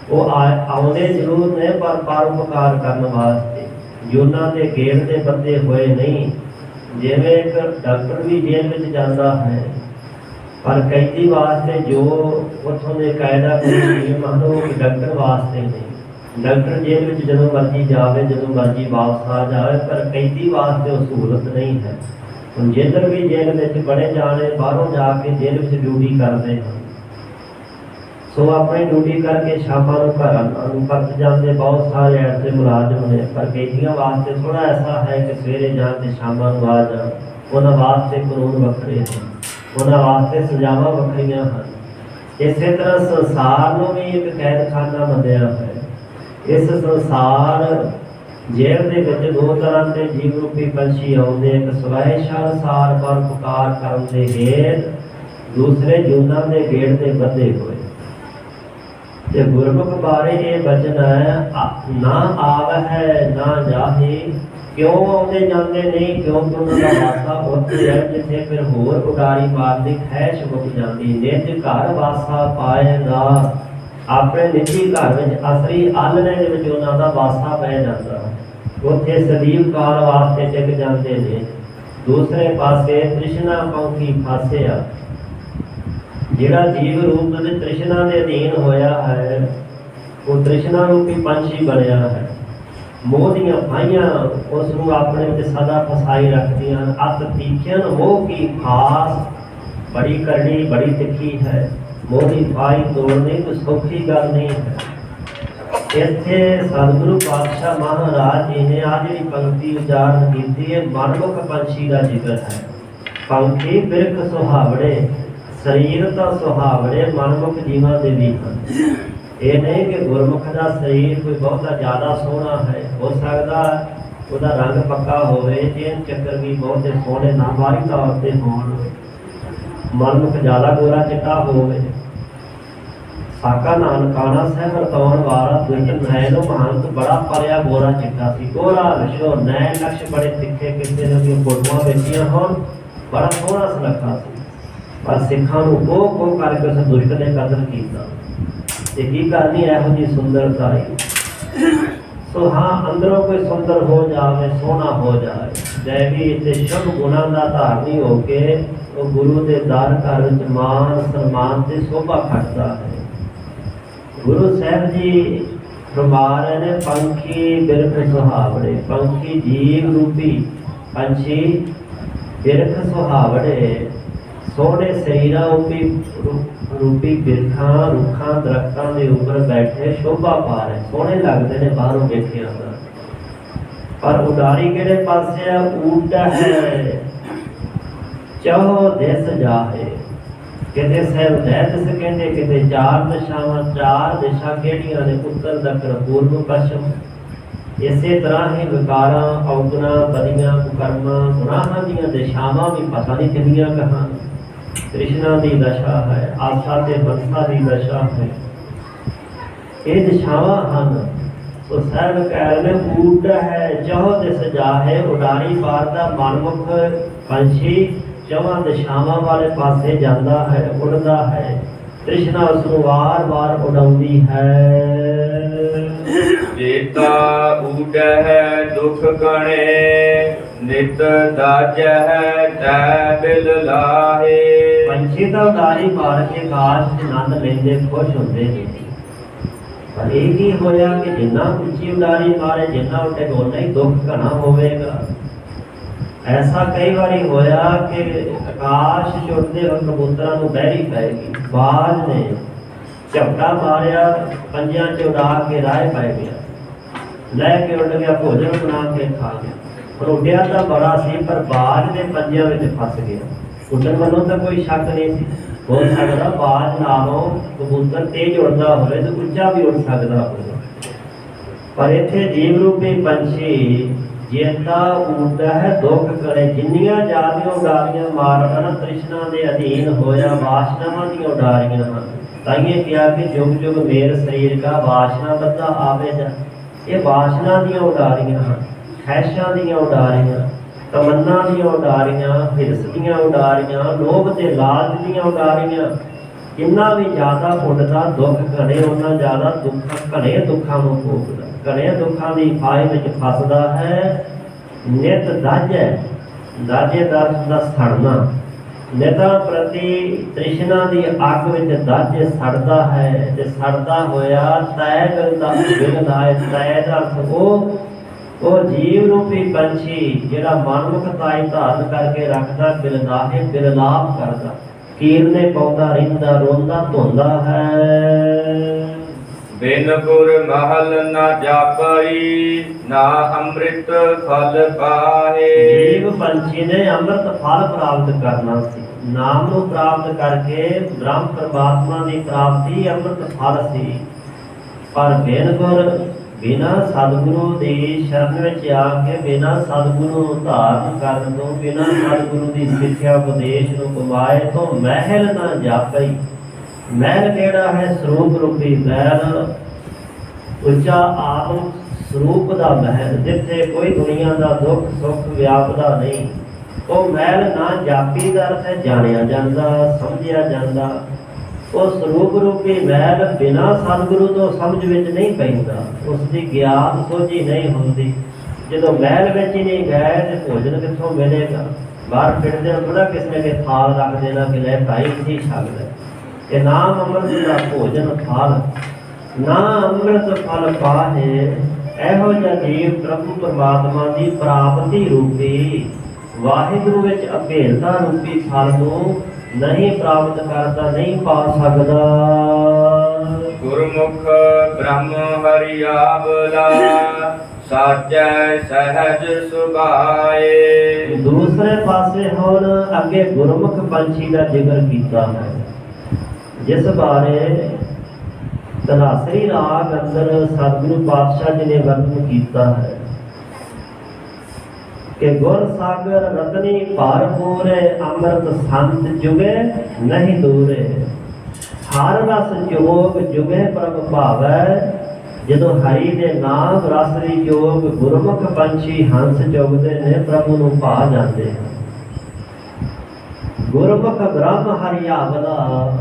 ਉਹ ਆਉਂਦੇ ਜ਼ਰੂਰ ਨੇ ਪਰ ਪਰ ਉਪਕਾਰ ਕਰਨ ਵਾਸਤੇ, ਜੂਨਾਂ ਦੇ ਗੇੜ ਦੇ ਬੰਦੇ ਹੋਏ ਨਹੀਂ। ਜਿਵੇਂ ਇੱਕ ਡਾਕਟਰ ਵੀ ਜੇਲ੍ਹ ਵਿੱਚ ਜਾਂਦਾ ਹੈ ਪਰ ਕੈਦੀ ਵਾਸਤੇ ਜੋ ਉੱਥੋਂ ਦੇ ਕਾਇਦਾ ਮੰਨੋ ਕਿ ਡਾਕਟਰ ਵਾਸਤੇ ਨਹੀਂ। ਡਾਕਟਰ ਜੇਲ੍ਹ ਵਿੱਚ ਜਦੋਂ ਮਰਜ਼ੀ ਜਾਵੇ, ਜਦੋਂ ਮਰਜ਼ੀ ਵਾਪਸ ਆ ਜਾਵੇ, ਪਰ ਕੈਦੀ ਵਾਸਤੇ ਉਹ ਸਹੂਲਤ ਨਹੀਂ ਹੈ। ਹੁਣ ਜਿੱਧਰ ਵੀ ਜੇਲ੍ਹ ਵਿੱਚ ਬੜੇ ਜਾਣੇ ਬਾਹਰੋਂ ਜਾ ਕੇ ਜੇਲ੍ਹ ਵਿੱਚ ਡਿਊਟੀ ਕਰਦੇ ਹਨ। ਸੋ ਆਪਣੀ ਡਿਊਟੀ ਕਰਕੇ ਸ਼ਾਮਾਂ ਨੂੰ ਘਰਾਂ ਨੂੰ ਪਰਤ ਜਾਂਦੇ। ਬਹੁਤ ਸਾਰੇ ਐਸੇ ਮੁਲਾਜ਼ਮ ਨੇ, ਪਰ ਕੈਦੀਆਂ ਵਾਸਤੇ ਥੋੜ੍ਹਾ ਐਸਾ ਹੈ ਕਿ ਸਵੇਰੇ ਜਾਣ ਤੇ ਸ਼ਾਮਾਂ ਨੂੰ ਆ ਜਾਣ। ਉਹਨਾਂ ਵਾਸਤੇ ਕਾਨੂੰਨ ਵੱਖਰੇ ਹਨ, ਉਹਨਾਂ ਵਾਸਤੇ ਸਜ਼ਾਵਾਂ ਵੱਖਰੀਆਂ ਹਨ। ਇਸੇ ਤਰ੍ਹਾਂ ਸੰਸਾਰ ਨੂੰ ਵੀ ਇੱਕ ਕੈਦਖਾਨਾ ਮੰਨਿਆ ਹੈ। ਇਸ ਸੰਸਾਰ ਜੇਲ੍ਹ ਦੇ ਵਿੱਚ ਦੋ ਤਰ੍ਹਾਂ ਦੇ ਜੀਵ ਰੂਪੀ ਪੰਛੀ ਆਉਂਦੇ। ਇੱਕ ਸਵੈਸ਼ਾ ਅਨੁਸਾਰ ਪਰ ਪੁਕਾਰ ਕਰਨ ਦੇ ਹੇਤ, ਦੂਸਰੇ ਜੂਨਾਂ ਦੇ ਗੇੜ ਦੇ ਬੱਧੇ ਹੋਏ। ਤੇ ਗੁਰਮੁਖ ਬਾਰੇ ਇਹ ਬਚਨ ਹੈ, ਨਾ ਆਵਹਿ ਨਾ ਜਾਹੀ। ਕਿਉਂ ਆਉਂਦੇ ਜਾਂਦੇ ਨਹੀਂ? ਕਿਉਂਕਿ ਉਹਨਾਂ ਦਾ ਵਾਸਾ ਉੱਥੇ ਹੈ ਜਿੱਥੇ ਫਿਰ ਹੋਰ ਉਡਾਰੀ ਮਾਰਦੀ ਖੈਸ਼ ਮੁੱਕ ਜਾਂਦੀ। ਨਿਜ ਘਰ ਵਾਸਾ ਪਾਏਗਾ, ਆਪਣੇ ਨਿੱਜੀ ਘਰ ਵਿੱਚ ਅਸਲੀ ਆਲਣੇ ਦੇ ਵਿੱਚ ਉਹਨਾਂ ਦਾ ਵਾਸਾ ਪੈ ਜਾਂਦਾ। ਉੱਥੇ ਸਦੀਵ ਕਾਲ ਵਾਸਤੇ ਟਿਕ ਜਾਂਦੇ ਨੇ। ਦੂਸਰੇ ਪਾਸੇ ਤ੍ਰਿਸ਼ਨਾ ਪੰਖੀ ਫਾਸਿਆ, ਜਿਹੜਾ ਜੀਵ ਰੂਪ ਦੇ ਤ੍ਰਿਸ਼ਨਾ ਦੇ ਅਧੀਨ ਹੋਇਆ ਹੈ, ਉਹ ਤ੍ਰਿਸ਼ਨਾ ਰੂਪੀ ਪੰਛੀ ਬਣਿਆ ਹੈ। ਮੋਹ ਦੀਆਂ ਫਾਈਆਂ ਉਸ ਨੂੰ ਆਪਣੇ ਵਿੱਚ ਸਦਾ ਫਸਾਈ ਰੱਖਦੀਆਂ ਹਨ। ਅਤ ਤੀਖਿਆਨ ਮੋਹ ਕੀ ਖਾਸ, ਬੜੀ ਕਰਨੀ ਬੜੀ ਤਿੱਖੀ ਹੈ। ਮੋਹ ਦੀ ਫਾਈ ਤੋੜਨੀ ਕੋਈ ਸੌਖੀ ਗੱਲ ਨਹੀਂ ਹੈ। ਇੱਥੇ ਸਤਿਗੁਰੂ ਪਾਤਸ਼ਾਹ ਮਹਾਰਾਜ ਜੀ ਨੇ ਆ ਜਿਹੜੀ ਪੰਕਤੀ ਉਚਾਰਨ ਕੀਤੀ ਹੈ, ਮਨਮੁਖ ਪੰਛੀ ਦਾ ਜ਼ਿਕਰ ਹੈ। ਪੰਖੀ ਬਿਰਖ ਸੁਹਾਵੜੇ, ਸਰੀਰ ਤਾਂ ਸੁਹਾਵੜੇ ਮਨਮੁਖ ਜੀਵਾਂ ਦੇ ਵੀ ਹਨ। ਇਹ ਨਹੀਂ ਕਿ ਗੁਰਮੁਖ ਦਾ ਸਰੀਰ ਕੋਈ ਬਹੁਤਾ ਜ਼ਿਆਦਾ ਸੋਹਣਾ ਹੈ। ਹੋ ਸਕਦਾ ਉਹਦਾ ਰੰਗ ਪੱਕਾ ਹੋਵੇ, ਚੇਨ ਚੱਕਰ ਵੀ ਬਹੁਤੇ ਸੋਹਣੇ ਨਾ ਬਾਹਰੀ ਤੌਰ ਤੇ ਹੋਣ, ਮਨਮੁਖ ਜ਼ਿਆਦਾ ਗੋਰਾ ਚਿੱਟਾ ਹੋਵੇ। ਸਾਕਾ ਨਾਨਕਾਣਾ ਸਾਹਿਬ ਰਤਾਉਣ ਵਾਲਾ ਦੁਸ਼ਟ ਨੈਣੋ ਮਹੰਤ ਬੜਾ ਪਰਿਆ ਗੋਰਾ ਚਿੱਟਾ ਸੀ। ਗੋਰਾ ਵਿਸ਼ੋ ਨੈਣ ਨਕਸ਼ ਬੜੇ ਤਿੱਖੇ, ਕਿਸੇ ਨੇ ਦੀਆਂ ਫੋਟੋਆਂ ਵੇਖੀਆਂ ਹੋਣ, ਬੜਾ ਸੋਹਣਾ ਸੁਨੱਖਾ ਸੀ। ਪਰ ਸਿੱਖਾਂ ਨੂੰ ਕੋਹ ਕਰਕੇ ਉਸ ਦੁਸ਼ਟ ਨੇ ਕਤਲ ਕੀਤਾ। ਤੇ ਕੀ ਕਰਨੀ ਇਹੋ ਜਿਹੀ ਸੁੰਦਰਤਾ ਹੈ। ਸੋ ਹਾਂ, ਅੰਦਰੋਂ ਕੋਈ ਸੁੰਦਰ ਹੋ ਜਾਵੇ, ਸੋਹਣਾ ਹੋ ਜਾਵੇ, ਦੈਵੀ ਤੇ ਸ਼ੁਭ ਗੁਣਾਂ ਦਾ ਧਾਰਨੀ ਹੋ ਕੇ ਉਹ ਗੁਰੂ ਦੇ ਦਰ ਘਰ ਵਿੱਚ ਮਾਨ ਸਨਮਾਨ ਤੇ ਸ਼ੋਭਾ ਖੱਟਦਾ ਹੈ। ਗੁਰੂ ਸਾਹਿਬ ਜੀ ਫਰਮਾ ਰਹੇ ਨੇ, ਪੰਖੀ ਬਿਰਖ ਸੁਹਾਵੜੇ। ਪੰਖੀ ਜੀਵ ਰੂਪੀ ਪੰਛੀ ਬਿਰਖ ਸੁਹਾਵੜੇ, ਸੋਹਣੇ ਸਰੀਰਾਂ ਰੂਪੀ ਬਿਰਖਾਂ ਰੁੱਖਾਂ ਦਰਖਤਾਂ ਦੇ ਉੱਪਰ ਬੈਠੇ ਸ਼ੋਭਾ ਪਾ ਰਹੇ, ਸੋਹਣੇ ਲੱਗਦੇ ਨੇ ਬਾਹਰੋਂ ਵੇਖਿਆ ਤਾਂ। ਪਰ ਉਡਾਰੀ ਕਿਹੜੇ ਪਾਸੇ ਆ? ਊਟਾ ਹੈ ਚਹੋ ਦਿਸ ਜਾਹੇ। ਕਿਤੇ ਸਾਹਿਬ ਲੈ ਦਿਸ ਕਹਿੰਦੇ, ਕਿਤੇ ਚਾਰ ਦਿਸ਼ਾਵਾਂ। ਚਾਰ ਦਿਸ਼ਾ ਕਿਹੜੀਆਂ ਨੇ? ਉੱਤਰ, ਦੱਖਣ, ਪੂਰਬ, ਪੱਛਮ। ਇਸੇ ਤਰ੍ਹਾਂ ਹੀ ਵਿਕਾਰਾਂ, ਔਗੁਣਾਂ, ਬਦੀਆਂ, ਕੁਕਰਮਾਂ, ਗੁਨਾਹਾਂ ਦੀਆਂ ਦਿਸ਼ਾਵਾਂ ਵੀ ਪਤਾ ਨਹੀਂ ਕਿੰਨੀਆਂ ਕਹਾਂ। ਤ੍ਰਿਸ਼ਨਾ ਦੀ ਦਸ਼ਾ ਹੈ, ਆਸਾ ਤੇ ਮਨਸਾ ਦੀ ਦਸ਼ਾ ਹੈ। ਇਹ ਦਿਸ਼ਾਵਾਂ ਹਨ। ਸੋ ਸਾਹਿਬ ਕਹਿ ਰਹੇ ਊਡ ਹੈ ਚਹੁ ਦਿਸ ਜਾਹੇ, ਉਡਾਰੀ ਪਾਰ ਦਾ ਮਨਮੁਖ ਪੰਛੀ ਚੌਹਾਂ ਦਿਸ਼ਾਵਾਂ ਵਾਲੇ ਪਾਸੇ ਜਾਂਦਾ ਹੈ, ਉੱਡਦਾ ਹੈ। ਤ੍ਰਿਸ਼ਨਾ ਉਸ ਨੂੰ ਵਾਰ-ਵਾਰ ਉਡਾਉਂਦੀ ਹੈ। ਜੇਤਾ ਊਡਹਿ ਦੁਖ ਗਣੇ, ਨਿਤ ਦਾਜਹਿ ਤੈ ਬਿਲ ਲਾਹੇ। ਪੰਛੀ ਤਾਂ ਉਡਾਰੀ ਮਾਰ ਕੇ ਆਕਾਸ਼ ਦੇ ਆਨੰਦ ਲੈਂਦੇ ਖੁਸ਼ ਹੁੰਦੇ ਨੇ। ਪਰ ਇਹ ਕੀ ਹੋਇਆ ਕਿ ਜਿੰਨਾ ਉੱਚੀ ਉਡਾਰੀ ਮਾਰੇ, ਜਿੰਨਾ ਉੱਤੇ ਓਨਾ ਹੀ ਦੁੱਖ ਘਣਾ ਹੋਵੇਗਾ। ਐਸਾ ਕਈ ਵਾਰੀ ਹੋਇਆ ਕਿ ਆਕਾਸ਼ 'ਚ ਉੱਡਦੇ ਹੋਏ ਕਬੂਤਰਾਂ ਨੂੰ ਬਹਿਰੀ ਪੈ ਗਈ। ਬਾਜ ਨੇ ਝਪਟਾ ਮਾਰਿਆ, ਪੰਜਿਆਂ 'ਚ ਉਡਾ ਕੇ ਰਾਹ ਪੈ ਗਿਆ, ਲੈ ਕੇ ਉੱਡ ਗਿਆ, ਭੋਜਨ ਬਣਾ ਕੇ ਖਾ ਗਿਆ। ਪਰ ਉੱਡਿਆ ਤਾਂ ਬੜਾ ਸੀ, ਪਰ ਬਾਜ ਦੇ ਪੰਜਿਆਂ ਵਿੱਚ ਫਸ ਗਿਆ। ਉੱਡਣ ਵੱਲੋਂ ਤਾਂ ਕੋਈ ਸ਼ੱਕ ਨਹੀਂ ਸੀ। ਹੋ ਸਕਦਾ ਬਾਜ ਨਾਲੋਂ ਕਬੂਤਰ ਤੇਜ਼ ਉੱਡਦਾ ਹੋਵੇ ਤੇ ਉੱਚਾ ਵੀ ਉੱਡ ਸਕਦਾ ਹੋਵੇ। ਪਰ ਇੱਥੇ ਜੀਵ ਰੂਪੀ ਪੰਛੀ ਜੇਤਾ ਉੱਡਦਾ ਹੈ ਦੁੱਖ ਕਰੇ। ਜਿੰਨੀਆਂ ਜ਼ਿਆਦੀਆਂ ਉਡਾਰੀਆਂ ਮਾਰਦਾ ਨਾ, ਤ੍ਰਿਸ਼ਨਾ ਦੇ ਅਧੀਨ ਹੋਇਆ ਵਾਸ਼ਨਾਵਾਂ ਦੀਆਂ ਉਡਾਰੀਆਂ ਹਨ। ਤਾਈਏ ਕਿਹਾ ਕਿ ਜੁਗ ਜੁਗ ਮੇਰ ਸਰੀਰ ਕਾ ਵਾਸ਼ਨਾ ਬੱਧਾ ਆਵੇ ਜਾ। ਇਹ ਵਾਸ਼ਨਾ ਦੀਆਂ ਉਡਾਰੀਆਂ ਹਨ, ਖੈਸ਼ਾਂ ਦੀਆਂ ਉਡਾਰੀਆਂ, ਤਮੰਨਾ ਦੀਆਂ ਉਡਾਰੀਆਂ, ਹਿਰਸ ਦੀਆਂ ਉਡਾਰੀਆਂ, ਲੋਭ ਤੇ ਲਾਲਚ ਦੀਆਂ ਉਡਾਰੀਆਂ। ਜਿੰਨਾ ਵੀ ਜ਼ਿਆਦਾ ਉੱਡਦਾ ਦੁੱਖ ਘਣੇ, ਉਹਨਾਂ ਜ਼ਿਆਦਾ ਘਣੇ ਦੁੱਖਾਂ ਨੂੰ ਭੋਗਦਾ, ਘਣੇ ਦੁੱਖਾਂ ਦੀ ਫਾਹੇ ਵਿੱਚ ਫਸਦਾ ਹੈ। ਨਿਤ ਦਾਜੈ, ਦਾਜੇ ਦਾ ਸੜਨਾ, ਨਿਤਾਂ ਪ੍ਰਤੀ ਤ੍ਰਿਸ਼ਨਾ ਦੀ ਅੱਗ ਵਿੱਚ ਦਾਜੇ ਸੜਦਾ ਹੈ। ਤੇ ਸੜਦਾ ਹੋਇਆ ਤੈ ਬਿਲ ਦਾ ਬਿਲ ਲਾਏ। ਤੈ ਦਾ ਅਰਥ ਉਹ ਜੀਵ ਰੂਪੀ ਪੰਛੀ ਜਿਹੜਾ ਮਨਮੁਖਤਾਈ ਧਾਰਨ ਕਰਕੇ ਰੱਖਦਾ, ਬਿਲਦਾਹੇ ਬਿਰਲਾਪ ਕਰਦਾ, ਕੀਰਨੇ ਪਾਉਂਦਾ ਰਹਿੰਦਾ, ਰੋਂਦਾ ਧੋਂਦਾ ਹੈ। ਬਿਨ ਗੁਰ ਮਹਲ ਨਾ ਜਾਪਈ, ਨਾ ਅੰਮ੍ਰਿਤ ਫਲ ਪਾਹੇ। ਜੀਵ ਪੰਛੀ ਨੇ ਅੰਮ੍ਰਿਤ ਫਲ ਪ੍ਰਾਪਤ ਕਰਨਾ ਸੀ। ਨਾਮ ਨੂੰ ਪ੍ਰਾਪਤ ਕਰਕੇ ਬ੍ਰਹਮ ਪਰਮਾਤਮਾ ਦੀ ਪ੍ਰਾਪਤੀ ਅੰਮ੍ਰਿਤ ਫਲ ਸੀ। ਪਰ ਬਿਨ ਗੁਰ, ਬਿਨਾ ਸਤਿਗੁਰੂ ਦੀ ਸ਼ਰਨ ਵਿੱਚ ਆ ਕੇ, ਬਿਨਾ ਸਤਿਗੁਰੂ ਨੂੰ ਧਾਰਨ ਕਰਨ ਤੋਂ, ਬਿਨਾ ਸਤਿਗੁਰੂ ਦੀ ਸਿੱਖਿਆ ਉਪਦੇਸ਼ ਨੂੰ ਕਮਾਏ ਤੋਂ ਮਹਿਲ ਨਾ ਜਾਪਈ। ਮਹਿਲ ਕਿਹੜਾ ਹੈ? ਸਰੂਪ ਰੂਪੀ ਮਹਿਲ, ਉੱਚਾ ਆਤਮ ਸਰੂਪ ਦਾ ਮਹਿਲ, ਜਿੱਥੇ ਕੋਈ ਦੁਨੀਆ ਦਾ ਦੁੱਖ ਸੁੱਖ ਵਿਆਪਦਾ ਨਹੀਂ। ਉਹ ਮਹਿਲ ਨਾ ਜਾਪੀ ਦਾ ਅਰਥ ਹੈ ਜਾਣਿਆ ਜਾਂਦਾ, ਸਮਝਿਆ ਜਾਂਦਾ। ਉਹ ਸਰੂਪ ਰੂਪੀ ਮਹਿਲ ਬਿਨਾ ਸਤਿਗੁਰੂ ਤੋਂ ਸਮਝ ਵਿੱਚ ਨਹੀਂ ਪੈਂਦਾ, ਉਸ ਦੀ ਗਿਆਨ ਸੋਝੀ ਨਹੀਂ ਹੁੰਦੀ। ਜਦੋਂ ਮਹਿਲ ਵਿੱਚ ਹੀ ਨਹੀਂ ਗਏ ਤੇ ਭੋਜਨ ਕਿੱਥੋਂ ਮਿਲੇਗਾ? ਬਾਹਰ ਫਿਰਦੇ ਥੋੜਾ ਕਿਸੇ ਨੇ ਕਿ ਥਾਲ ਰੱਖ ਦੇਣਾ ਕਿ ਲੈ ਭਾਈ ਇੱਥੇ ਛਕ ਲੈ। ਇਹ ਨਾਮ ਅੰਮ੍ਰਿਤ ਦਾ ਭੋਜਨ ਥਾਲ, ਨਾ ਅੰਮ੍ਰਿਤ ਫਲ ਪਾਹੇ। ਇਹੋ ਜਿਹਾ ਜੀਵ ਪ੍ਰਭੂ ਪਰਮਾਤਮਾ ਦੀ ਪ੍ਰਾਪਤੀ ਰੂਪੀ, ਵਾਹਿਗੁਰੂ ਵਿੱਚ ਅਭੇਲਤਾ ਰੂਪੀ ਫਲ ਨੂੰ ਨਹੀਂ ਪ੍ਰਾਪਤ ਕਰਦਾ, ਨਹੀਂ ਪਾ ਸਕਦਾ। ਗੁਰਮੁਖ ਬ੍ਰਹਮ ਹਰਿ ਆਵਲਾ, ਸਾਚੈ ਸਹਿਜ ਸੁਭਾਏ। ਦੂਸਰੇ ਪਾਸੇ ਹੁਣ ਅੱਗੇ ਗੁਰਮੁਖ ਪੰਛੀ ਦਾ ਜ਼ਿਕਰ ਕੀਤਾ ਹੈ, ਜਿਸ ਬਾਰੇ ਧਨਾਸਰੀ ਰਾਗ ਅੰਦਰ ਸਤਿਗੁਰੂ ਪਾਤਸ਼ਾਹ ਜੀ ਨੇ ਵਰਣਨ ਕੀਤਾ ਹੈ ਕਿ ਗੁਰ ਸਾਗਰ ਰਤਨੀ ਭਰਪੂਰੇ, ਅੰਮ੍ਰਿਤ ਸੰਤ ਜੁਗੇ ਨਹੀਂ ਦੂਰੇ। ਹਰ ਰਸ ਜੋਗ ਜੁਗੇ ਪ੍ਰਭ ਭਾਵੈ, ਜਦੋਂ ਹਰੀ ਦੇ ਨਾਮ ਰਸ ਦੀ ਜੋਗ ਗੁਰਮੁਖ ਪੰਛੀ ਹੰਸ ਜੁਗਦੇ ਨੇ, ਪ੍ਰਭੂ ਨੂੰ ਭਾ ਜਾਂਦੇ ਹਨ। ਗੁਰਮੁਖ ਬ੍ਰਹਮ ਹਰਿਆਵਲਾ,